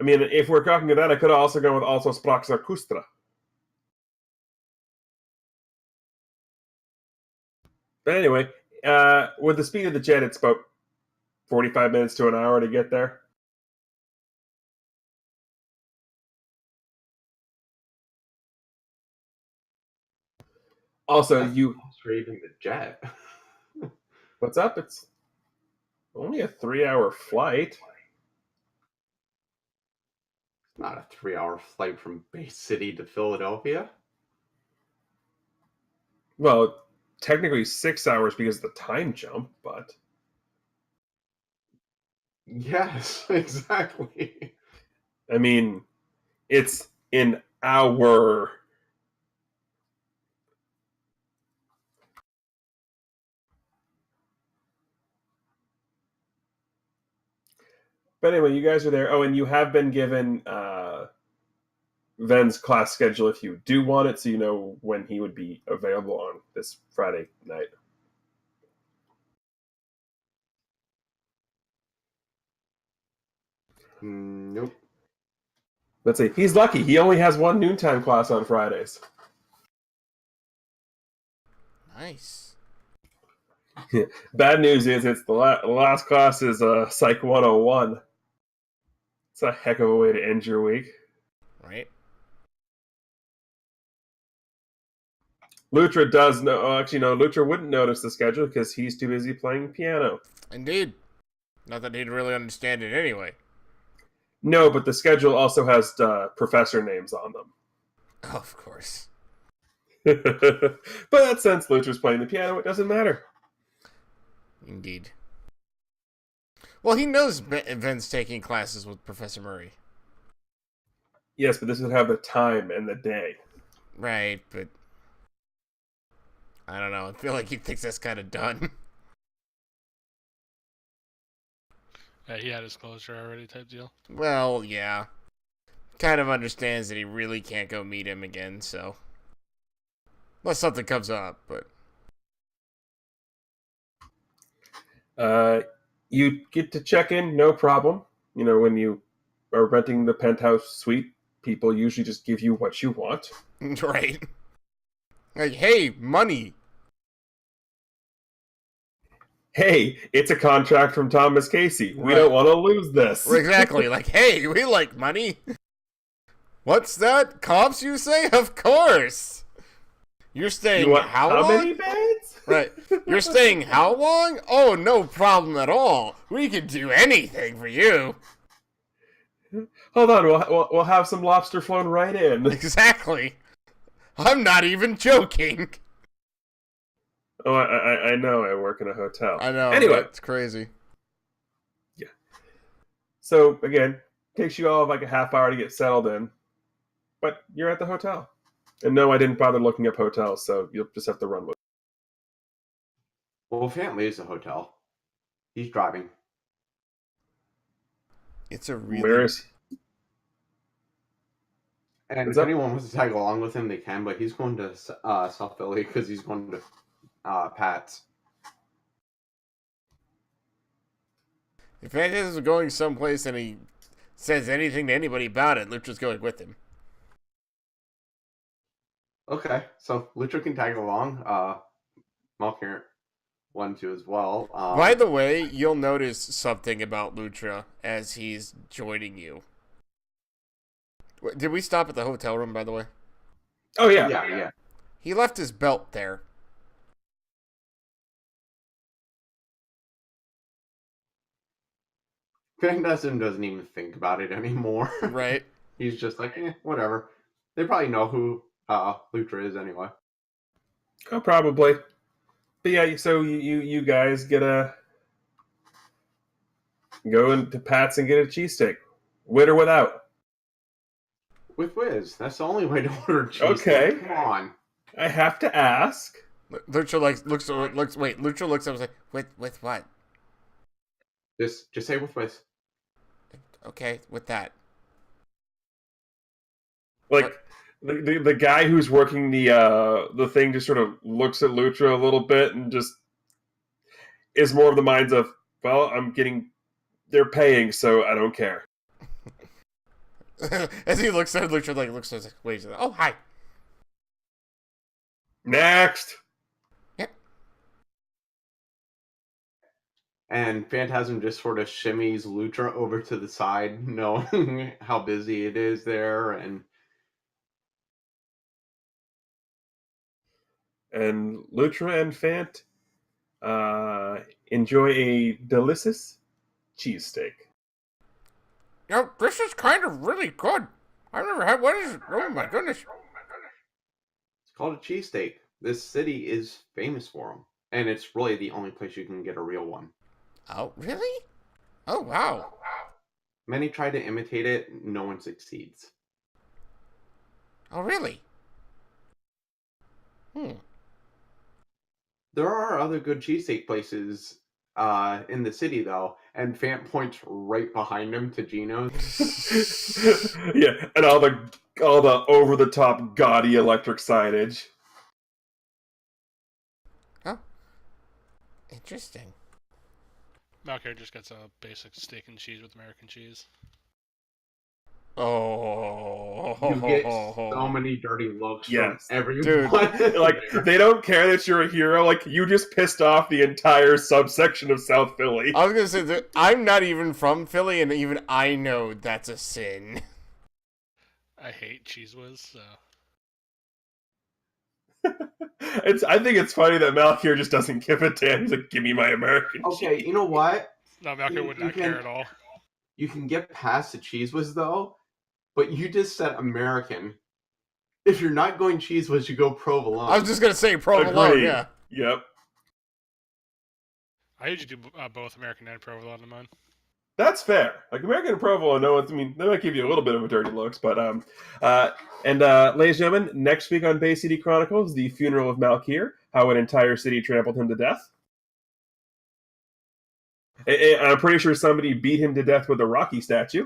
I mean, if we're talking about that, I could have also gone with Also Sprach Zarathustra. But anyway, with the speed of the jet, it's about 45 minutes to an hour to get there. Also,
That's frustrating the jet.
what's up? It's only a 3-hour flight.
Not a 3-hour flight from Bay City to Philadelphia.
Well, technically 6 hours because of the time jump, but
Yes, exactly.
I mean, it's an hour. But anyway, you guys are there. Oh, and you have been given Ven's class schedule if you do want it, so you know when he would be available on this Friday night.
Nope.
Let's see. He's lucky. He only has one noontime class on Fridays.
Nice.
Bad news is it's the last class is Psych 101. It's a heck of a way to end your week.
Right?
Lutra does know. Actually, no, Lutra wouldn't notice the schedule because he's too busy playing piano.
Indeed. Not that he'd really understand it anyway.
No, but the schedule also has professor names on them.
Of course.
But since Lutra's playing the piano, it doesn't matter.
Indeed. Well, he knows Ben's taking classes with Professor Murray.
Yes, but this would have the time and the day.
Right, but I don't know. I feel like he thinks that's kind of done.
Yeah, he had his closure already type deal.
Well, yeah. Kind of understands that he really can't go meet him again, so. Unless something comes up, but.
You get to check in, no problem. You know, when you are renting the penthouse suite people usually just give you what you want.
Right. Like, hey, money.
Hey, it's a contract from Thomas Casey. We
Right.
don't want to lose this.
Exactly. Like, hey, we like money. What's that? Cops, you say? Of course. You're staying
You want
how
how
long?
many beds?
Right. You're staying how long? Oh, no problem at all. We can do anything for you.
Hold on, we'll have some lobster flown right in.
Exactly. I'm not even joking.
Oh, I know. I work in a hotel.
I know.
Anyway,
It's crazy.
so again, takes you all like a half hour to get settled in, but you're at the hotel. And no, I didn't bother looking up hotels, so you'll just have to run with it.
Well, Fant leaves the hotel. He's driving.
It's a really...
Where is?
And
What's
if
up?
anyone wants to tag along with him, they can, but he's going to South Philly because he's going to Pat's.
If Fantasy is going someplace and he says anything to anybody about it, Lutra's going with him.
Okay, so Lutra can tag along. Malkir 1-2 as well.
By the way, you'll notice something about Lutra as he's joining you. Did we stop at the hotel room, by the way?
Oh yeah.
yeah.
He left his belt there.
Phantasm doesn't even think about it anymore.
Right?
He's just like, whatever. They probably know who Lutra is anyway.
Oh, probably. But yeah, so you guys get a go into Pat's and get a cheesesteak, with or without.
With Wiz. That's the only way to order cheese.
Okay.
Come on.
I have to ask.
Lutra Lutra looks up and says, with what?
Just say with Wiz.
Okay, with that.
Like the guy who's working the thing just sort of looks at Lutra a little bit and just is more of the minds of, well, they're paying, so I don't care.
As he looks at Lutra, looks at wait, oh hi.
Next.
Yep.
And Phantasm just sort of shimmies Lutra over to the side, knowing how busy it is there, and
Lutra and Fant enjoy a delicious cheesesteak.
Now, this is kind of really good. I've never had, what is it? Oh my goodness.
it's called a cheesesteak. This city is famous for them, and it's really the only place you can get a real one.
Oh, really? Oh, wow.
Many try to imitate it, no one succeeds.
Oh, really?
There are other good cheesesteak places in the city, though, and Fant points right behind him to Gino's.
Yeah, and all the over the top gaudy electric signage.
Oh. Interesting.
Malkir just gets a basic steak and cheese with American cheese.
Oh.
You get so many dirty looks
Yes.
from everyone.
Dude.
Like, they don't care that you're a hero. Like, you just pissed off the entire subsection of South Philly.
I was gonna say that I'm not even from Philly, and even I know that's a sin.
I hate Cheese Whiz, so
I think it's funny that Malkir just doesn't give a damn. He's like, give me my American
Okay,
cheese.
you know what?
no, Malkir would
You
not care
can-
at all.
You can get past the Cheese Whiz, though, but you just said American. If you're not going Cheese Whiz, you go provolone.
I was just gonna say provolone,
Agreed.
yeah.
Yep.
I usually do both American and provolone in mine.
That's fair. Like, American and provolone, no one's, I mean, they might give you a little bit of a dirty looks, but ladies and gentlemen, next week on Bay City Chronicles, the funeral of Malkir, how an entire city trampled him to death. And I'm pretty sure somebody beat him to death with a Rocky statue.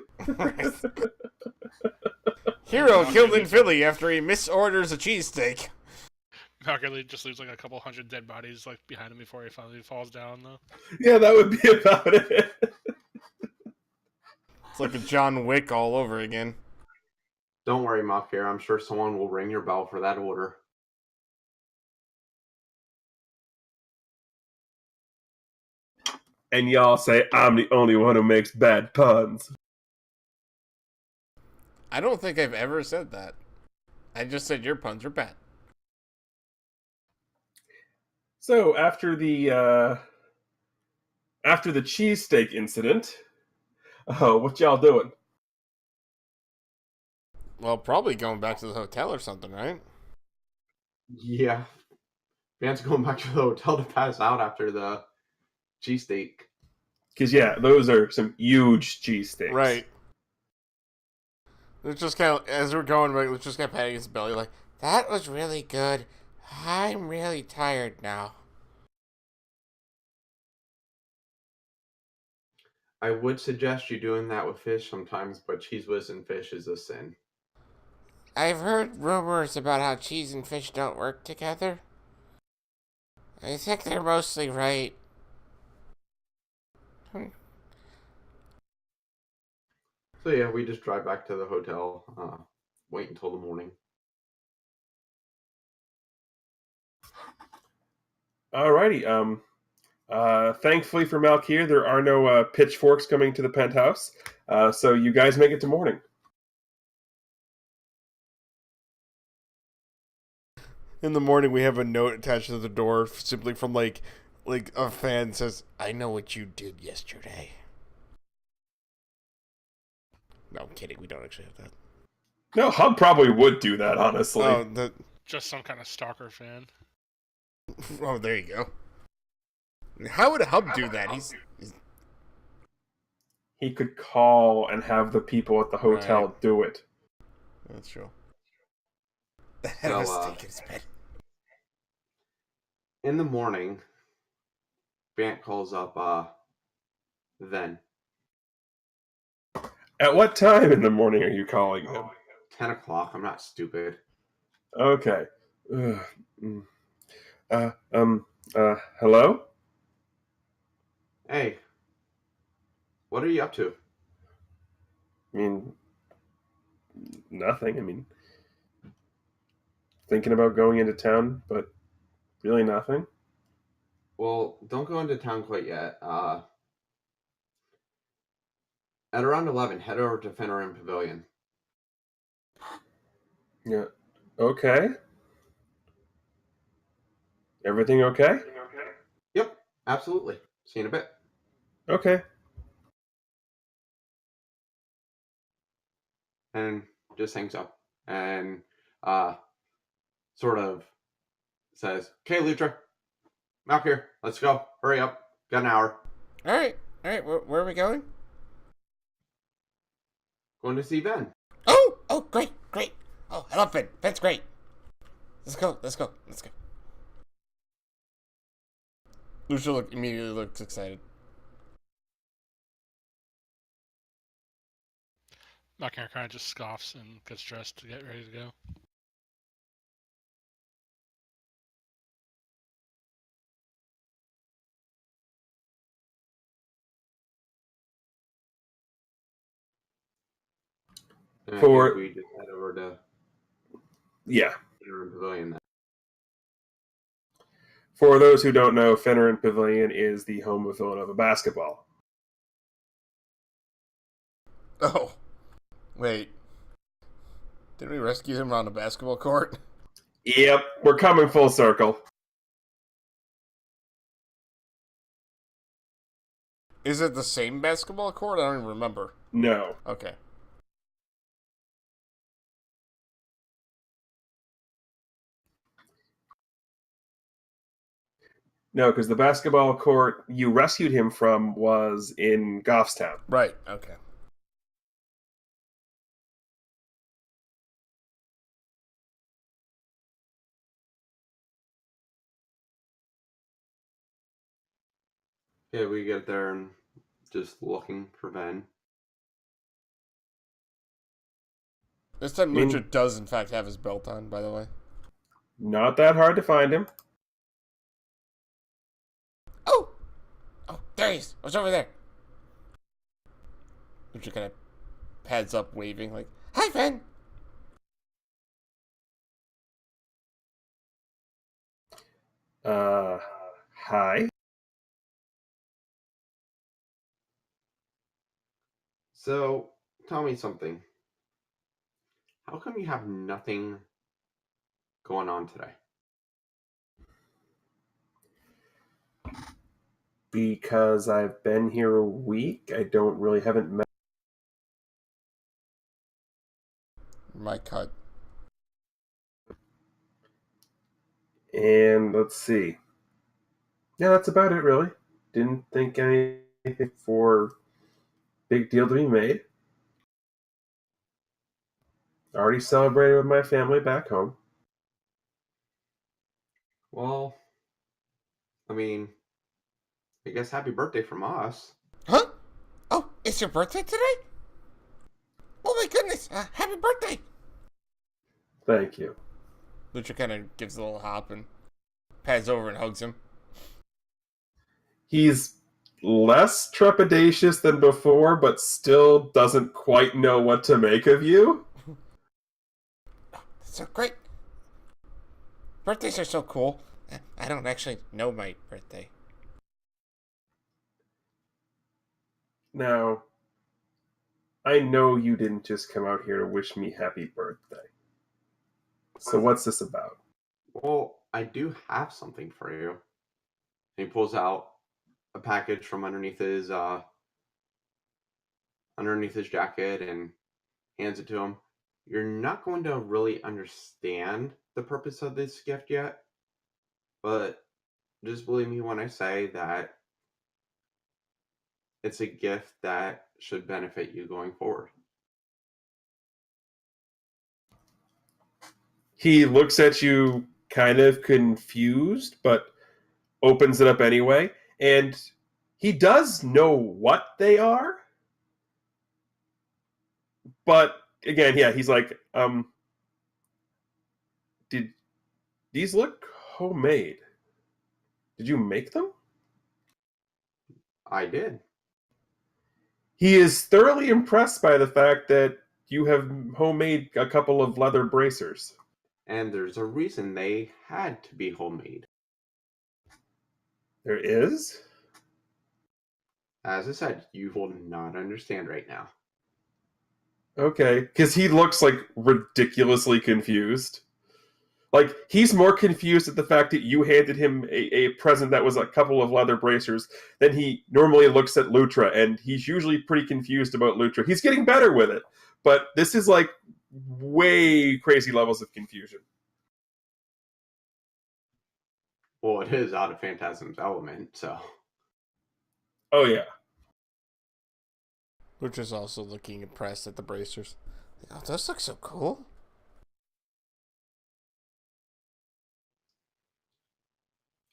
Hero killed in Philly after he misorders a cheesesteak.
Malkir just leaves like a couple hundred dead bodies like behind him before he finally falls down, though.
Yeah, that would be about it.
It's like a John Wick all over again.
Don't worry, Malkir. I'm sure someone will ring your bell for that order.
And y'all say I'm the only one who makes bad puns.
I don't think I've ever said that. I just said your puns are bad.
So after the cheesesteak incident, what y'all doing?
Well, probably going back to the hotel or something, right?
Yeah. Van's going back to the hotel to pass out after the cheesesteak.
Because yeah, those are some huge cheesesteaks.
Right. It's just kind of, as we're going, like, let's just kind of patting his belly, like, that was really good. I'm really tired now.
I would suggest you doing that with fish sometimes, but cheese whiz and fish is a sin.
I've heard rumors about how cheese and fish don't work together. I think they're mostly right.
So yeah, we just drive back to the hotel, wait until the morning.
Alrighty. Thankfully for Malkir, there are no pitchforks coming to the penthouse. So you guys make it to morning.
In the morning, we have a note attached to the door, simply from like a fan says, "I know what you did yesterday." No, I'm kidding. We don't actually have that.
No, Hub probably would do that, honestly.
Just some kind of stalker fan.
Oh, there you go. How would Hub do that?
He could call and have the people at the hotel
Right.
do it.
That's true.
In the morning, Bant calls up Ven.
At what time in the morning are you calling him?
10 o'clock. I'm not stupid.
Okay. Hello?
Hey, what are you up to?
I mean, nothing. I mean, thinking about going into town, but really nothing.
Well, don't go into town quite yet. At around 11, head over to Fenrir Pavilion.
Yeah. Okay. Everything okay?
Yep, absolutely. See you in a bit.
Okay.
And just hangs up. And sort of says, "Okay, Lutra, I'm out here. Let's go. Hurry up. Got an hour.
All right. Where are we going?
Going to see Ven."
Oh, great. Oh, I love Ben. Ben's great. Let's go. Lucia immediately looks excited.
Malkir kind of just scoffs and gets dressed to get ready to go.
And
For-
I think we just head over to
Yeah.
Fenrir Pavilion then.
For those who don't know, Fenrir Pavilion is the home of Villanova basketball.
Oh, wait. Didn't we rescue him on a basketball court?
Yep, we're coming full circle.
Is it the same basketball court? I don't even remember.
No.
Okay.
No, because the basketball court you rescued him from was in Goffstown.
Right, okay.
Yeah, we get there and just looking for Ven.
This time
I mean-
Lucha does in fact have his belt on, by the way.
Not that hard to find him.
Oh, there he is. What's over there? Lucha kind of pads up, waving, like, "Hi, Ven."
Hi.
So, tell me something. How come you have nothing going on today?
Because I've been here a week, haven't met.
My cut.
And let's see. Yeah, that's about it, really. Didn't think anything for big deal to be made. Already celebrated with my family back home.
Well, I mean, I guess happy birthday from us.
Huh? Oh, it's your birthday today? Oh my goodness! Happy birthday!
Thank you.
Lucha kind of gives a little hop and pads over and hugs him.
He's less trepidatious than before, but still doesn't quite know what to make of you.
That's so great. Birthdays are so cool. I don't actually know my birthday.
Now, I know you didn't just come out here to wish me happy birthday. So what's this about?
Well, I do have something for you. And he pulls out a package from underneath his jacket and hands it to him. You're not going to really understand the purpose of this gift yet, but just believe me when I say that it's a gift that should benefit you going forward.
He looks at you kind of confused, but opens it up anyway. And he does know what they are. But again, yeah, he's like, did these look homemade? Did you make them?
I did.
He is thoroughly impressed by the fact that you have homemade a couple of leather bracers.
And there's a reason they had to be homemade.
There is?
As I said, you will not understand right now.
Okay, because he looks like ridiculously confused. Like, he's more confused at the fact that you handed him a present that was a couple of leather bracers than he normally looks at Lutra, and he's usually pretty confused about Lutra. He's getting better with it, but this is like way crazy levels of confusion.
Well, it is out of Phantasm's element, so.
Oh, yeah.
Lucha's also looking impressed at the bracers. Oh, those look so cool.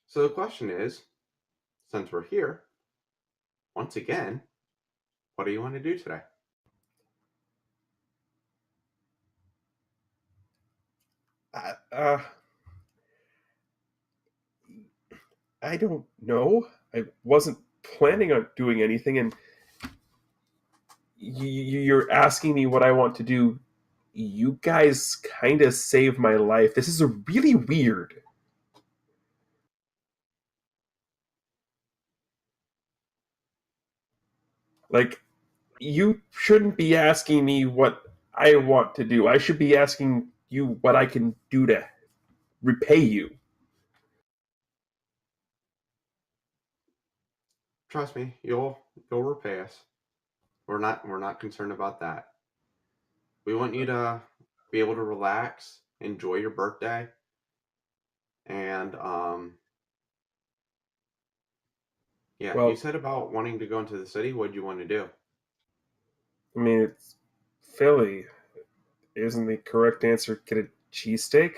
So the question is, since we're here, once again, what do you want to do today?
Uh, I don't know. I wasn't planning on doing anything, and you're asking me what I want to do. You guys kind of saved my life. This is a really weird. Like, you shouldn't be asking me what I want to do. I should be asking you what I can do to repay you.
Trust me, you'll repay us. We're not concerned about that. We want you to be able to relax, enjoy your birthday, and yeah, you
Well,
said about wanting to go into the city. What do you want to do?
I mean, it's Philly. Isn't the correct answer get a cheesesteak?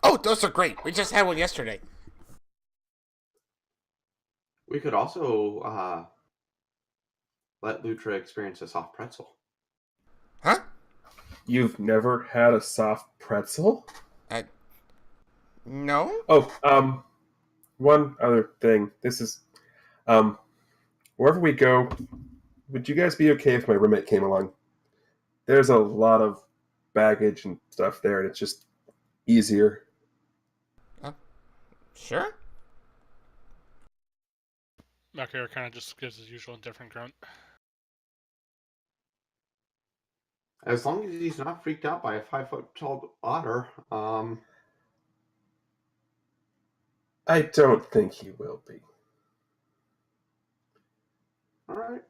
Oh, those are great. We just had one yesterday.
We could also let Lutra experience a soft pretzel.
Huh?
You've never had a soft pretzel?
No?
Oh, one other thing. This is, wherever we go, would you guys be okay if my roommate came along? There's a lot of baggage and stuff there, and it's just easier.
Sure.
Melchior kind of just gives his usual indifferent grunt.
As long as he's not freaked out by a 5-foot tall otter,
I don't think he will be.
all right.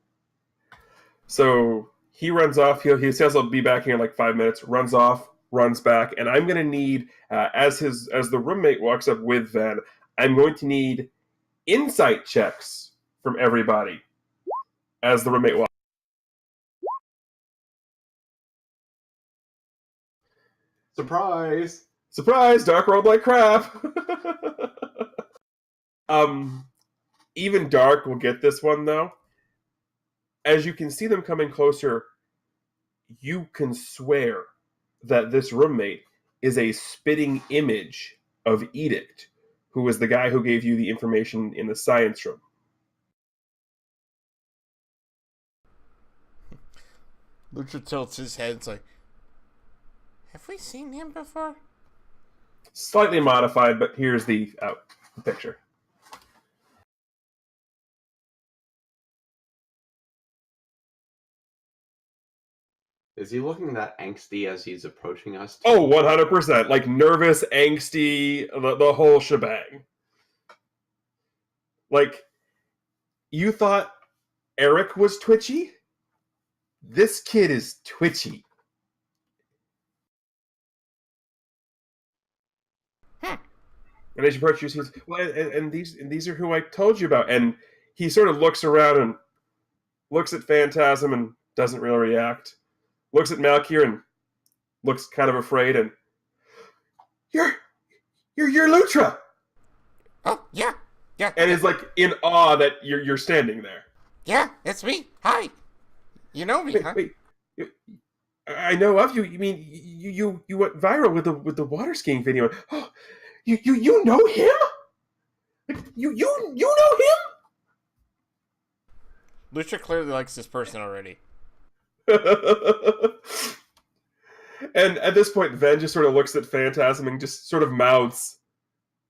So he runs off. He says he'll be back here in like 5 minutes. Runs off, runs back, and I'm going to need as the roommate walks up with Van, I'm going to need insight checks from everybody as the roommate walks.
Surprise!
Surprise! Dark rolled like crap. Even Dark will get this one though. As you can see them coming closer, you can swear that this roommate is a spitting image of Edict, who was the guy who gave you the information in the science room.
Lutra tilts his head. It's like, have we seen him before?
Slightly modified, but here's the picture.
Is he looking that angsty as he's approaching us?
Oh, 100%. Like nervous, angsty, the whole shebang. Like, you thought Eric was twitchy? This kid is twitchy. And as you approach, you see, well, and these are who I told you about. And he sort of looks around and looks at Phantasm and doesn't really react. Looks at Malkier and looks kind of afraid. And you're Lutra.
Oh yeah.
And is like in awe that you're standing there.
Yeah, it's me. Hi. You know me, huh?
Wait. I know of you. You mean you went viral with the water skiing video? Oh, you know him? Like, you know him?
Lutra clearly likes this person already.
And at this point, Ven just sort of looks at Phantasm and just sort of mouths,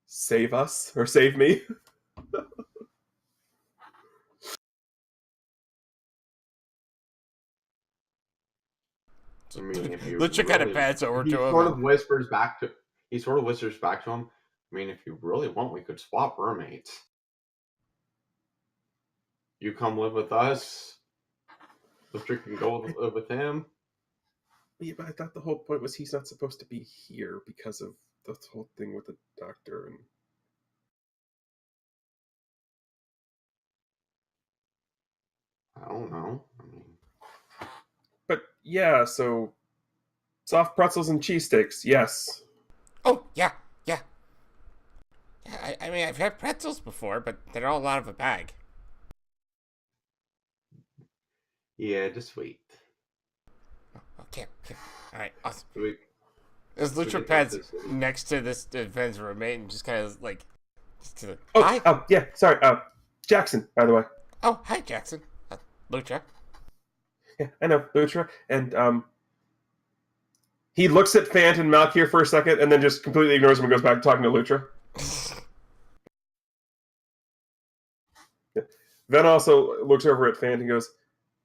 "Save us," or "Save me."
I mean, if you
Lutra kind of pats over
he
to him.
sort of whispers back to him. I mean, if you really want, we could swap roommates. You come live with us. Lutra can go live with him.
Yeah, but I thought the whole point was he's not supposed to be here because of the whole thing with the doctor and.
I don't know. I mean,
But yeah, so soft pretzels and cheesesteaks, yes.
Oh yeah. I mean, I've had pretzels before, but they're all out of a bag.
yeah, just wait.
Okay. All right, awesome.
Wait.
As Lutra
get
pads
this.
next to this Ven's roommate and just kind of like,
Oh,
hi.
Yeah, sorry. Jackson, by the way.
Oh, hi, Jackson. Lutra.
Yeah, I know, Lutra. And he looks at Fant and Malkier for a second and then just completely ignores him and goes back to talking to Lutra. Yeah. Ven also looks over at Fant and goes,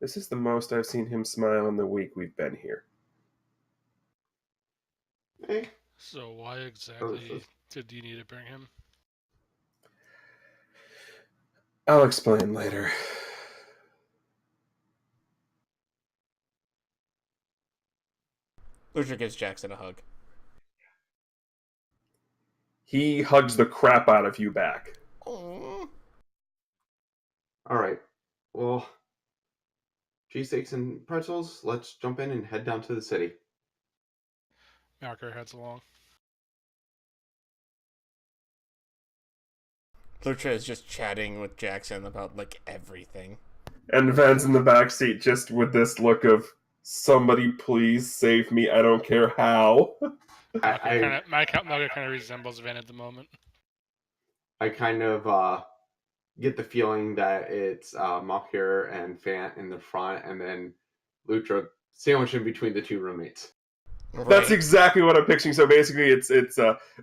"This is the most I've seen him smile in the week we've been here."
Hey.
So why exactly did you need to bring him?
I'll explain later.
Lutra gives Jackson a hug.
He hugs the crap out of you back.
Aww.
All right. Well, cheesesteaks and pretzels. Let's jump in and head down to the city.
Melchior heads along.
Lutra is just chatting with Jackson about like everything.
And Van's in the backseat just with this look of, "Somebody please save me, I don't care how."
Melchior kind of resembles Van at the moment.
I kind of get the feeling that it's Malkier and Fant in the front, and then Lutra sandwiched in between the two roommates.
That's exactly what I'm picturing. So basically, it's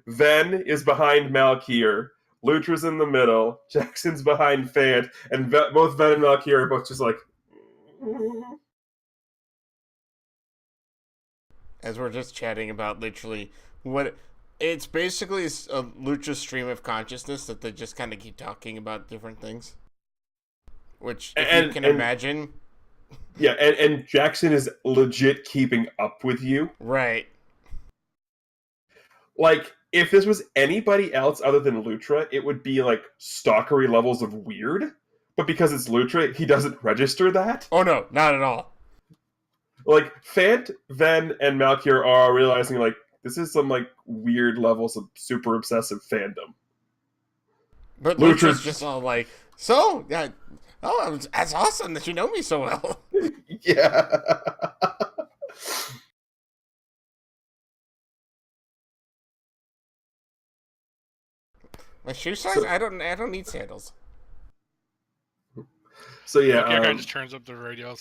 Ven is behind Malkier. Lutra's in the middle, Jackson's behind Fant, and both Ven and Valkyrie are both just like...
As we're just chatting about literally what... It's basically a Lucha stream of consciousness that they just kind of keep talking about different things. Which, if you can imagine...
Yeah, and Jackson is legit keeping up with you.
Right.
Like, if this was anybody else other than Lutra, it would be, like, stalkery levels of weird. But because it's Lutra, he doesn't register that.
Oh, no, not at all.
Like, Fant, Ven, and Malkier are realizing, like, this is some, like, weird levels of super obsessive fandom.
But Lutra's just all like, so, yeah, oh, that's awesome that you know me so well.
Yeah.
My shoe size? I don't need sandals.
So yeah,
Like, guy just turns up the radio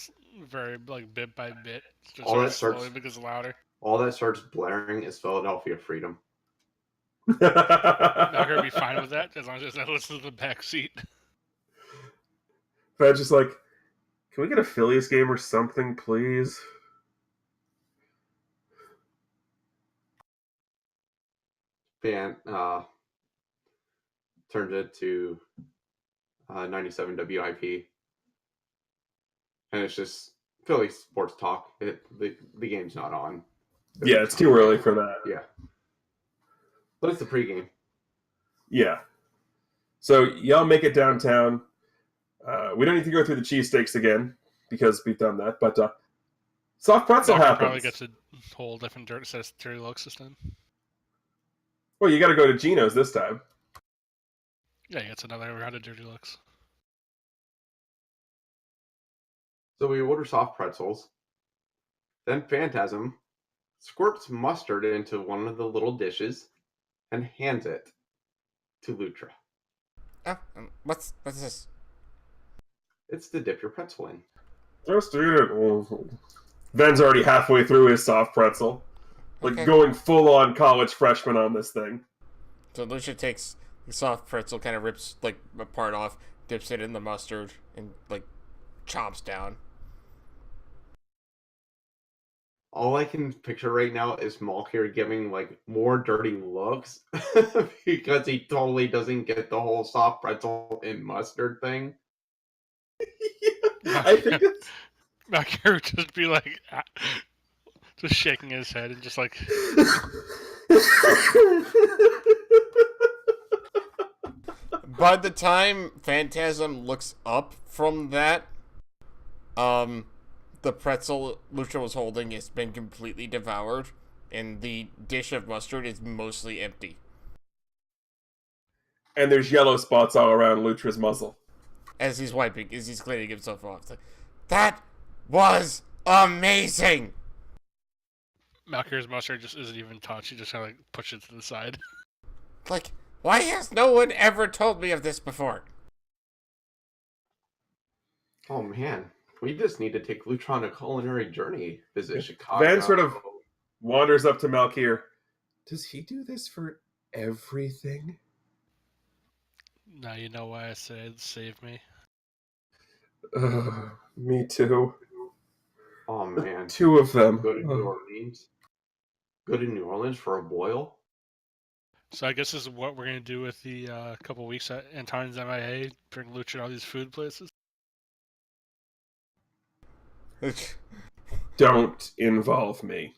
very like bit by bit, just
all that
slowly
starts
because it's louder.
all that starts blaring is Philadelphia Freedom.
Not gonna be fine with that as long as I listen to the back seat.
Fed's just like, can we get a Phillies game or something, please?
Fan turned it to 97 WIP, and it's just Philly sports talk. The game's not on.
Yeah, it's too early for that.
Yeah, but it's the pregame.
Yeah. So y'all make it downtown. We don't need to go through the cheesesteaks again because we've done that. But soft pretzel happens.
Probably gets a whole different set of dirty looks this time.
Well, you got to go to Gino's this time.
Yeah, it's another round of dirty looks.
So we order soft pretzels. Then Phantasm squirts mustard into one of the little dishes and hands it to Lutra.
Oh, what's this?
It's to dip your pretzel in.
Just eat it. Ven's already halfway through his soft pretzel. Like,
Okay.
going full-on college freshman on this thing.
So Lucia takes the soft pretzel, kind of rips like a part off, dips it in the mustard, and like chomps down.
All I can picture right now is Malkir giving like more dirty looks because he totally doesn't get the whole soft pretzel and mustard thing.
I think it's...
Back here would just be like, just shaking his head and just like.
By the time Phantasm looks up from that, the pretzel Lucha was holding has been completely devoured, and the dish of mustard is mostly empty.
And there's yellow spots all around Lutra's muzzle.
As he's cleaning himself off. It's like, that was amazing!
Malkir's mustard just isn't even touched. He just kind of like pushes it to the side.
Like, why has no one ever told me of this before?
Oh man, we just need to take Lutra on a culinary journey. Visit Chicago.
Van sort of wanders up to Malkir. Does he do this for everything?
Now you know why I said save me.
Me too.
Oh man,
Two of them.
Go to New Orleans. Go to New Orleans for a boil.
So I guess this is what we're gonna do with the couple weeks at Anton's MIA. Bring Lucha to all these food places.
Don't involve me.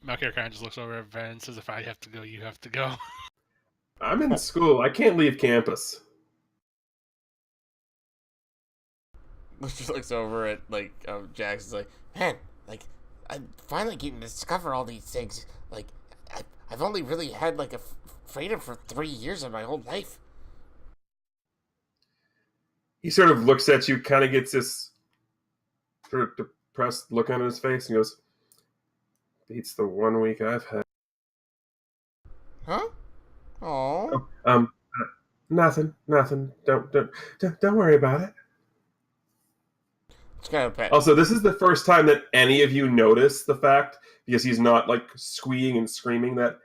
Malkir kind of just looks over at Van and says, "If I have to go, you have to go."
I'm in school. I can't leave campus.
Lucha looks over at like Jackson's like, man, like I'm finally getting to discover all these things. Like I've only really had like a freedom for 3 years of my whole life.
He sort of looks at you, kind of gets this sort of depressed look on his face, and goes, "Beats the 1 week I've had."
Huh? Oh.
Nothing. Don't worry about it.
It's kind of pet.
Also, this is the first time that any of you notice the fact, because he's not like squealing and screaming, that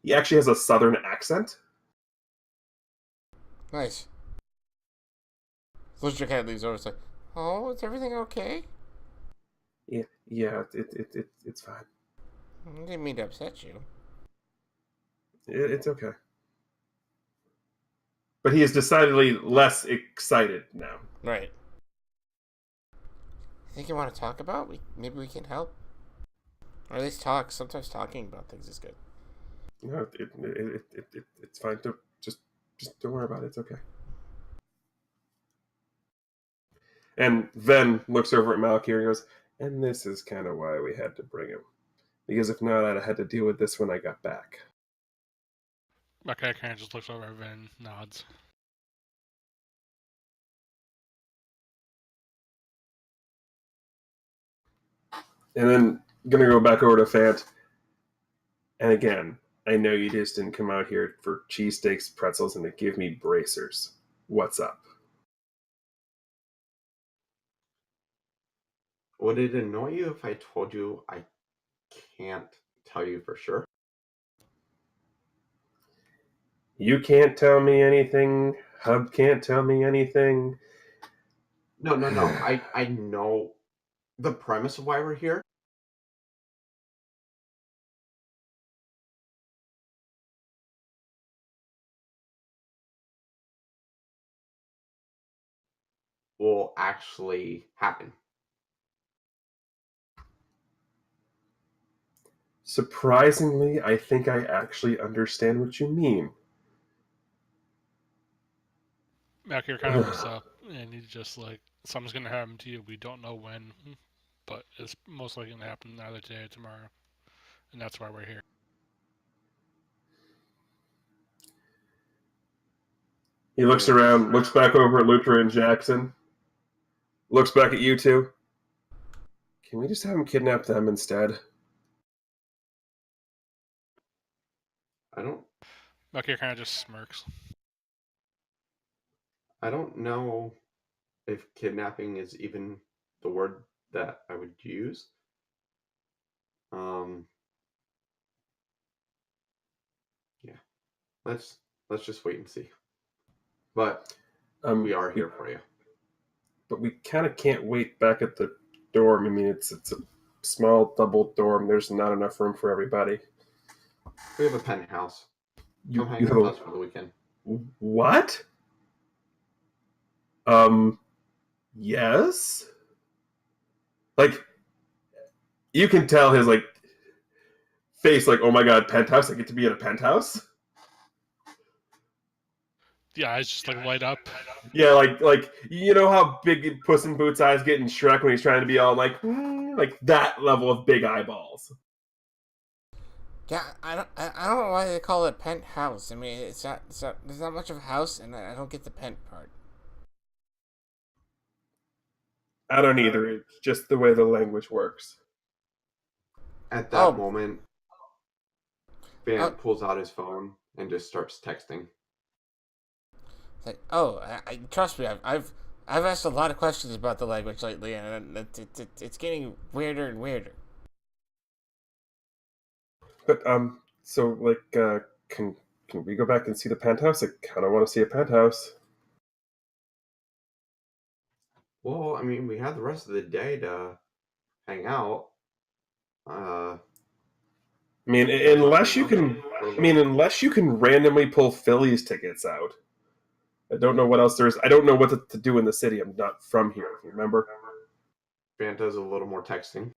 he actually has a southern accent.
Nice. Lucha cat leaves over. It's like, oh, is everything okay?
Yeah, it's fine.
I didn't mean to upset you.
It's okay. But he is decidedly less excited now.
Right. Think you want to talk about? Maybe we can help, or at least talk. Sometimes talking about things is good.
No, it's fine. Just don't worry about it. It's okay. And Ven looks over at Malky and goes, and this is kind of why we had to bring him. Because if not, I'd have had to deal with this when I got back.
Okay, kind of just looks over and nods.
And then going to go back over to Fant. And again, I know you just didn't come out here for cheesesteaks, pretzels, and to give me bracers. What's up?
Would it annoy you if I told you I can't tell you for sure?
You can't tell me anything. Hub can't tell me anything.
No. I know the premise of why we're here. Will actually happen.
Surprisingly, I think I actually understand what you mean.
Malky kind of looks up and he's just like, something's gonna happen to you. We don't know when, but it's most likely gonna happen either today or tomorrow, and that's why we're here.
He looks around, looks back over at Lutra and Jackson, looks back at you two. Can we just have him kidnap them instead?
I don't
Malky kind of just smirks.
I don't know if kidnapping is even the word that I would use. Yeah. Let's just wait and see. But we are here for you.
But we kind of can't wait back at the dorm. I mean, it's a small double dorm. There's not enough room for everybody.
We have a penthouse.
You
Come hang
have
with us for the weekend.
What? Yes? Like, you can tell his, like, face, like, oh my god, penthouse? I get to be in a penthouse?
The eyes just like light up.
Yeah, like you know how big Puss in Boots' eyes get in Shrek when he's trying to be all like that level of big eyeballs.
Yeah, I don't know why they call it penthouse. I mean, it's not there's not much of a house, and I don't get the pent part.
I don't either. It's just the way the language works.
At that moment, Van pulls out his phone and just starts texting.
It's like, oh, I trust me. I've asked a lot of questions about the language lately, and it's getting weirder and weirder.
But so like, can we go back and see the penthouse? I kind of want to see a penthouse.
Well, I mean, we have the rest of the day to hang out.
I mean, unless you can randomly pull Philly's tickets out. I don't know what else there is. I don't know what to do in the city. I'm not from here. Remember?
Van does a little more texting.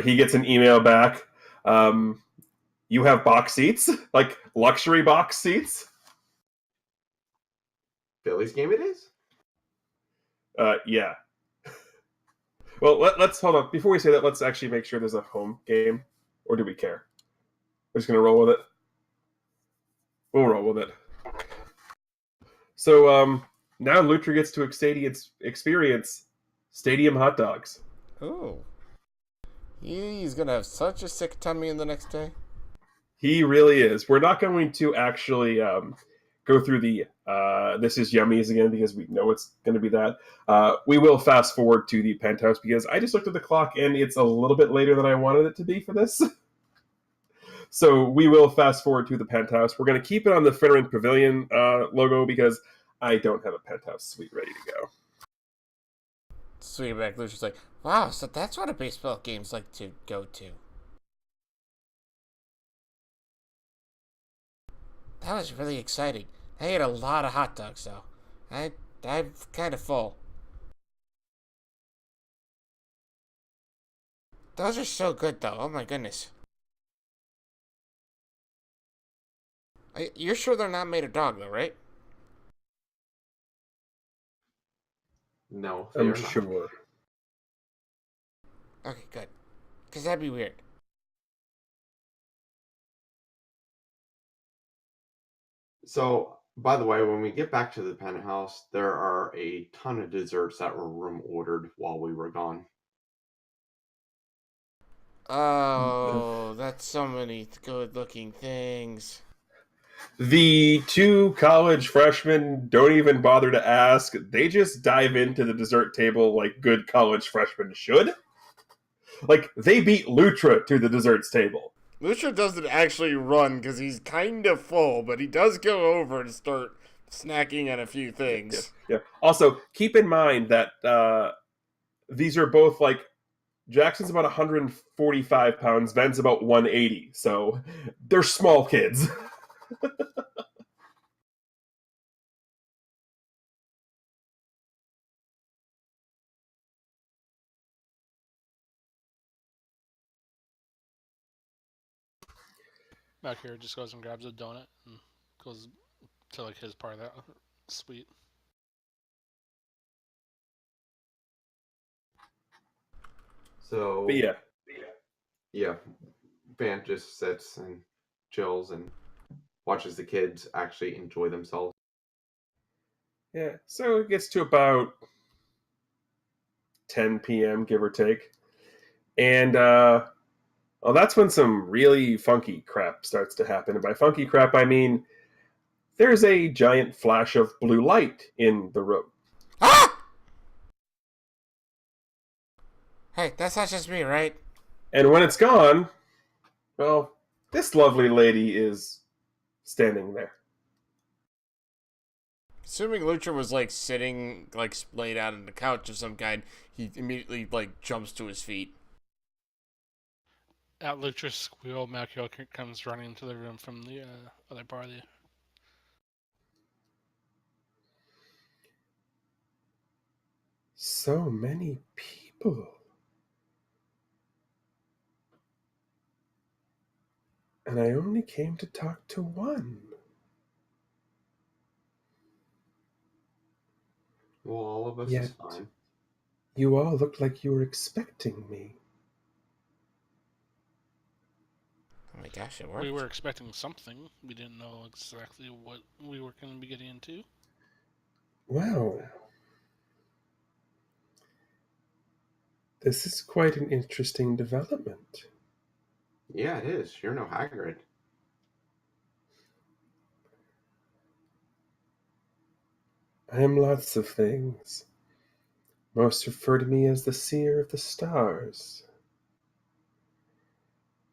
He gets an email back. You have box seats, like luxury box seats.
Philly's game it is?
Yeah. Well, let's hold on. Before we say that, let's actually make sure there's a home game. Or do we care? We're just going to roll with it? We'll roll with it. So, now Lutra gets to experience stadium hot dogs.
Ooh. He's gonna have such a sick tummy in the next day.
He really is. We're not going to actually go through the this is yummies again because we know it's going to be that. We will fast forward to the penthouse because I just looked at the clock and it's a little bit later than I wanted it to be for this. So we will fast forward to the penthouse. We're going to keep it on the Finneran Pavilion logo because I don't have a penthouse suite ready to go.
Sweetback Lucia's like, wow, so that's what a baseball game's like to go to. That was really exciting. I ate a lot of hot dogs, though. I'm kind of full. Those are so good, though. Oh my goodness. You're sure they're not made of dog, though, right?
No, they
I'm
are not.
sure.
Okay, good. Because that'd be weird.
So, by the way, when we get back to the penthouse, there are a ton of desserts that were room ordered while we were gone.
Oh, that's so many good-looking things.
The two college freshmen don't even bother to ask. They just dive into the dessert table like good college freshmen should. Like, they beat Lutra to the desserts table.
Lucia doesn't actually run because he's kind of full, but he does go over and start snacking on a few things.
Yeah. Also, keep in mind that these are both like Jackson's about 145 pounds, Ben's about 180, so they're small kids.
Back here just goes and grabs a donut and goes to like his part of that suite.
So,
But
yeah, Van just sits and chills and watches the kids actually enjoy themselves.
yeah. So it gets to about 10 p.m., give or take. And well, that's when some really funky crap starts to happen. And by funky crap, I mean there's a giant flash of blue light in the room.
Ah! Hey, that's not just me, right?
And when it's gone, well, this lovely lady is standing there.
Assuming Lucha was like sitting, like splayed out on the couch of some kind, he immediately like jumps to his feet.
At Lutra's squeal, Makio comes running into the room from the other party.
So many people. And I only came to talk to one.
Well, all of us
Yet,
is fine.
you all looked like you were expecting me.
Oh my gosh, it worked.
We were expecting something. We didn't know exactly what we were going to be getting into.
Wow. This is quite an interesting development.
Yeah, it is. You're no Hagrid.
I am lots of things. Most refer to me as the seer of the stars.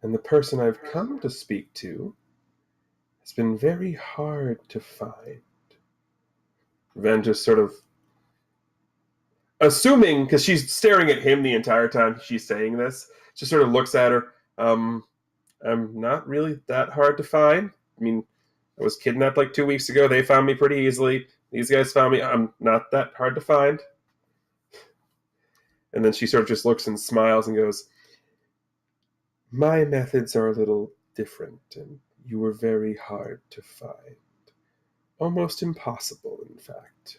And the person I've come to speak to has been very hard to find. Ven just sort of assuming, because she's staring at him the entire time she's saying this, just sort of looks at her. I'm not really that hard to find. I mean, I was kidnapped like 2 weeks ago. They found me pretty easily. These guys found me. I'm not that hard to find. And then she sort of just looks and smiles and goes, my methods are a little different, and you were very hard to find. Almost impossible, in fact.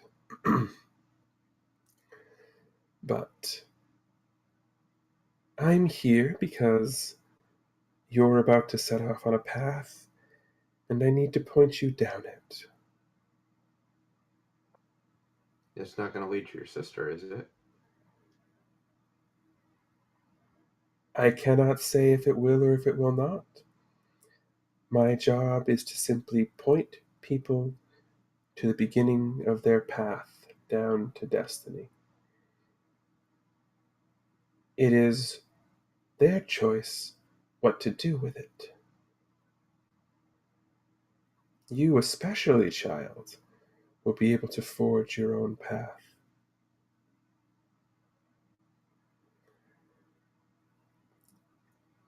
But I'm here because you're about to set off on a path, and I need to point you down it.
It's not going to lead to your sister, is it?
I cannot say if it will or if it will not. My job is to simply point people to the beginning of their path down to destiny. It is their choice what to do with it. You especially, child, will be able to forge your own path.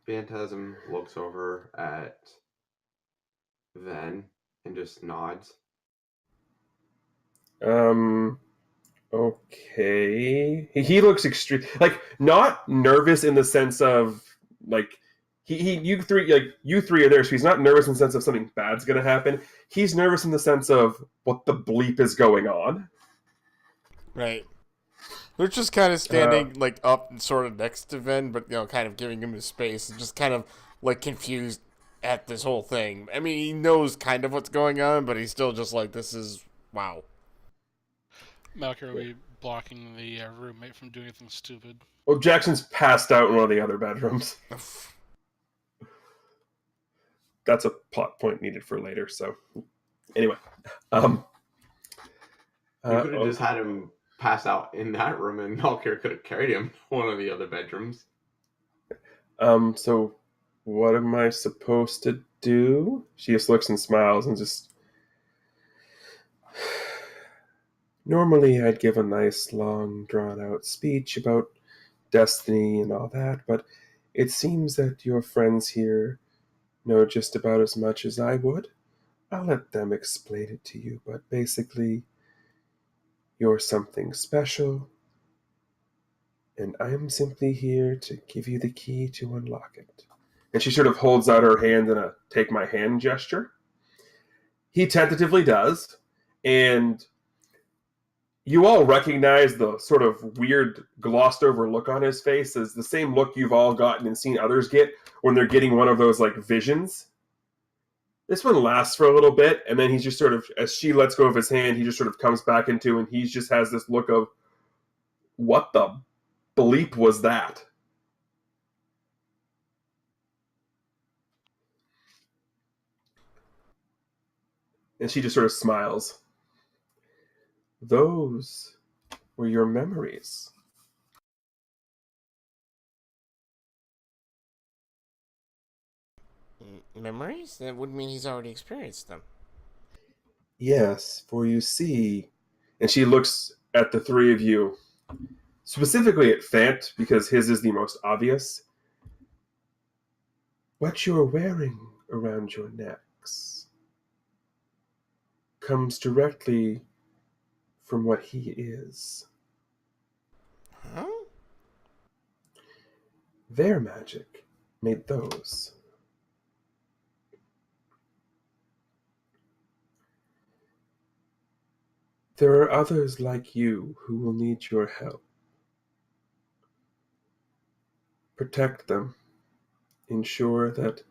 Phantasm looks over at Ven and just nods.
Okay. He looks extreme, like not nervous in the sense of like you three are there, so he's not nervous in the sense of something bad's gonna happen. He's nervous in the sense of what the bleep is going on.
Right. They're just kind of standing like up and sort of next to Ven, but kind of giving him his space and just kind of like confused at this whole thing. I mean, he knows kind of what's going on, but he's still just like, this is wow.
Malcolm, are we blocking the roommate from doing anything stupid?
Well, Jackson's passed out in one of the other bedrooms. That's a plot point needed for later. So, anyway,
You could have just had him pass out in that room, and Malkir could have carried him to one of the other bedrooms.
So what am I supposed to do? She just looks and smiles and just. Normally, I'd give a nice, long, drawn-out speech about destiny and all that, but it seems that your friends here know just about as much as I would. I'll let them explain it to you, but basically, you're something special, and I'm simply here to give you the key to unlock it. And she sort of holds out her hand in a take my hand gesture. He tentatively does, and you all recognize the sort of weird glossed over look on his face as the same look you've all gotten and seen others get when they're getting one of those like visions. This one lasts for a little bit, and then he's just sort of, as she lets go of his hand, he just sort of comes back into, and he just has this look of, what the bleep was that? And she just sort of smiles. Those were your memories.
Memories? That would mean he's already experienced them.
Yes, for you see, and she looks at the three of you, specifically at Fant, because his is the most obvious. What you're wearing around your necks comes directly from what he is.
Huh?
Their magic made those. There are others like you who will need your help. Protect them. Ensure that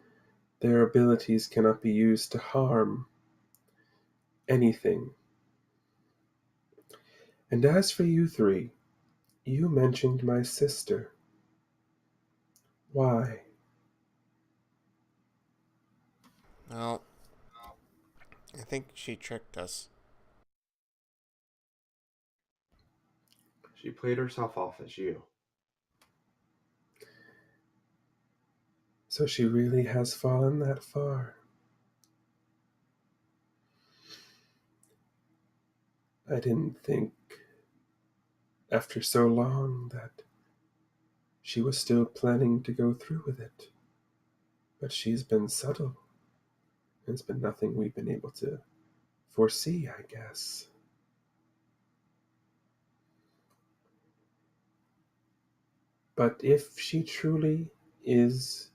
their abilities cannot be used to harm anything. And as for you three, you mentioned my sister. Why?
Well, I think she tricked us.
She played herself off as you.
So she really has fallen that far. I didn't think, after so long, that she was still planning to go through with it. But she's been subtle. It's been nothing we've been able to foresee, I guess. But if she truly is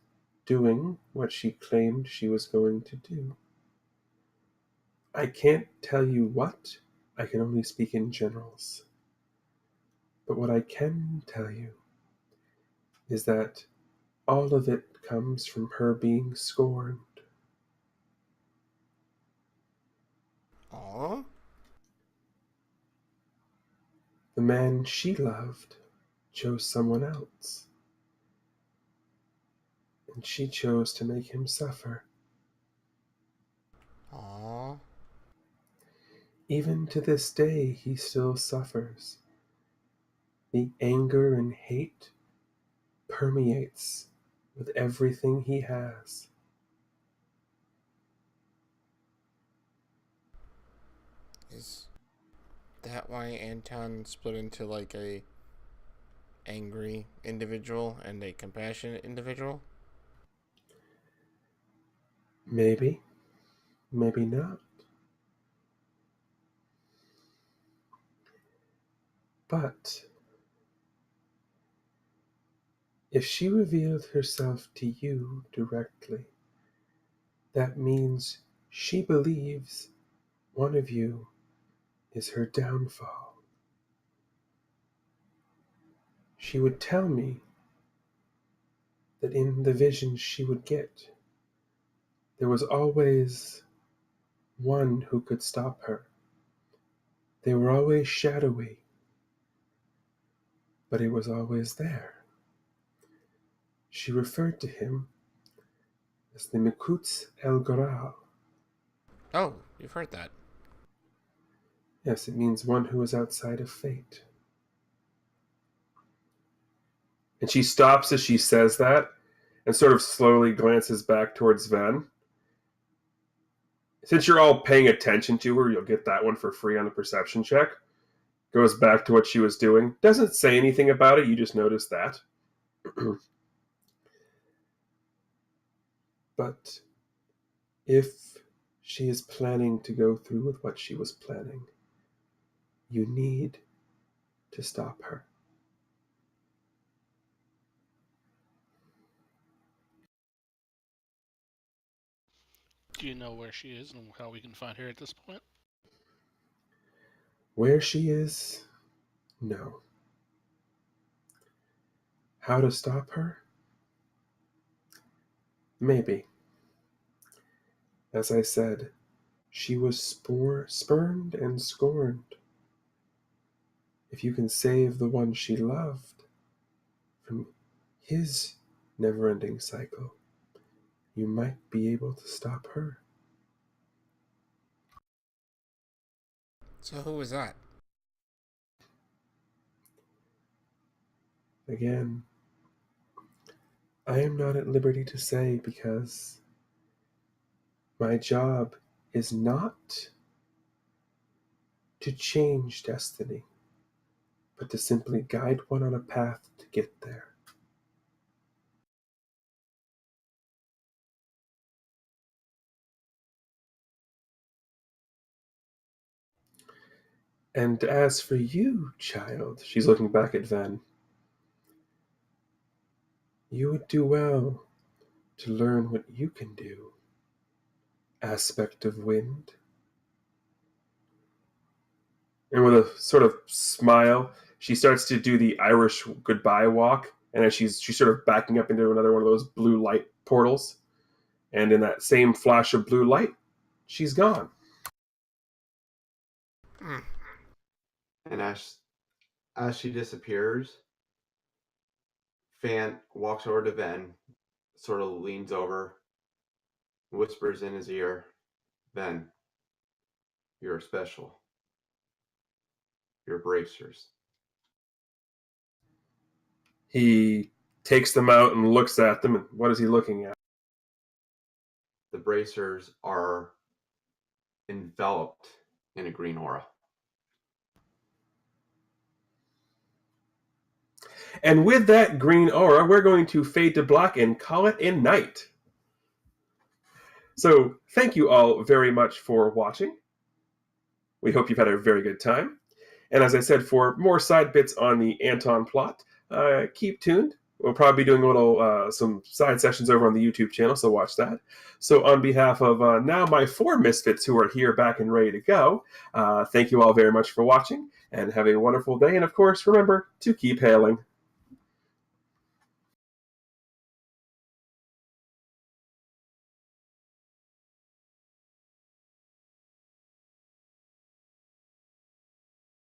doing what she claimed she was going to do, I can't tell you what. I can only speak in generals. But what I can tell you is that all of it comes from her being scorned.
Aw?
The man she loved chose someone else, and she chose to make him suffer.
Aw?
Even to this day, he still suffers. The anger and hate permeates with everything he has.
Is that why Anton split into like a angry individual and a compassionate individual?
Maybe. Maybe not. But if she revealed herself to you directly, that means she believes one of you is her downfall. She would tell me that in the visions she would get, there was always one who could stop her. They were always shadowy, but it was always there. She referred to him as the Mutants El Goral.
Oh, you've heard that.
Yes, it means one who is outside of fate. And she stops as she says that and sort of slowly glances back towards Ven. Since you're all paying attention to her, you'll get that one for free on the perception check. Goes back to what she was doing. Doesn't say anything about it, you just notice that. But if she is planning to go through with what she was planning, you need to stop her.
Do you know where she is and how we can find her at this point?
Where she is? No. How to stop her? Maybe. As I said, she was spurned and scorned. If you can save the one she loved from his never-ending cycle, you might be able to stop her.
So who was that?
Again, I am not at liberty to say because my job is not to change destiny, but to simply guide one on a path to get there. And as for you, child, she's looking back at Ven, you would do well to learn what you can do. Aspect of wind. And with a sort of smile, she starts to do the Irish goodbye walk. And as she's sort of backing up into another one of those blue light portals. And in that same flash of blue light, she's gone.
And as she disappears, Fant walks over to Ven, sort of leans over, whispers in his ear, "Ven, you're special. You're bracers."
He takes them out and looks at them. And what is he looking at?
The bracers are enveloped in a green aura.
And with that green aura, we're going to fade to black and call it a night. So thank you all very much for watching. We hope you've had a very good time. And as I said, for more side bits on the Anton plot, keep tuned. We'll probably be doing a little some side sessions over on the YouTube channel, so watch that. So on behalf of now my 4 misfits who are here back and ready to go, thank you all very much for watching, and have a wonderful day. And of course, remember to keep hailing.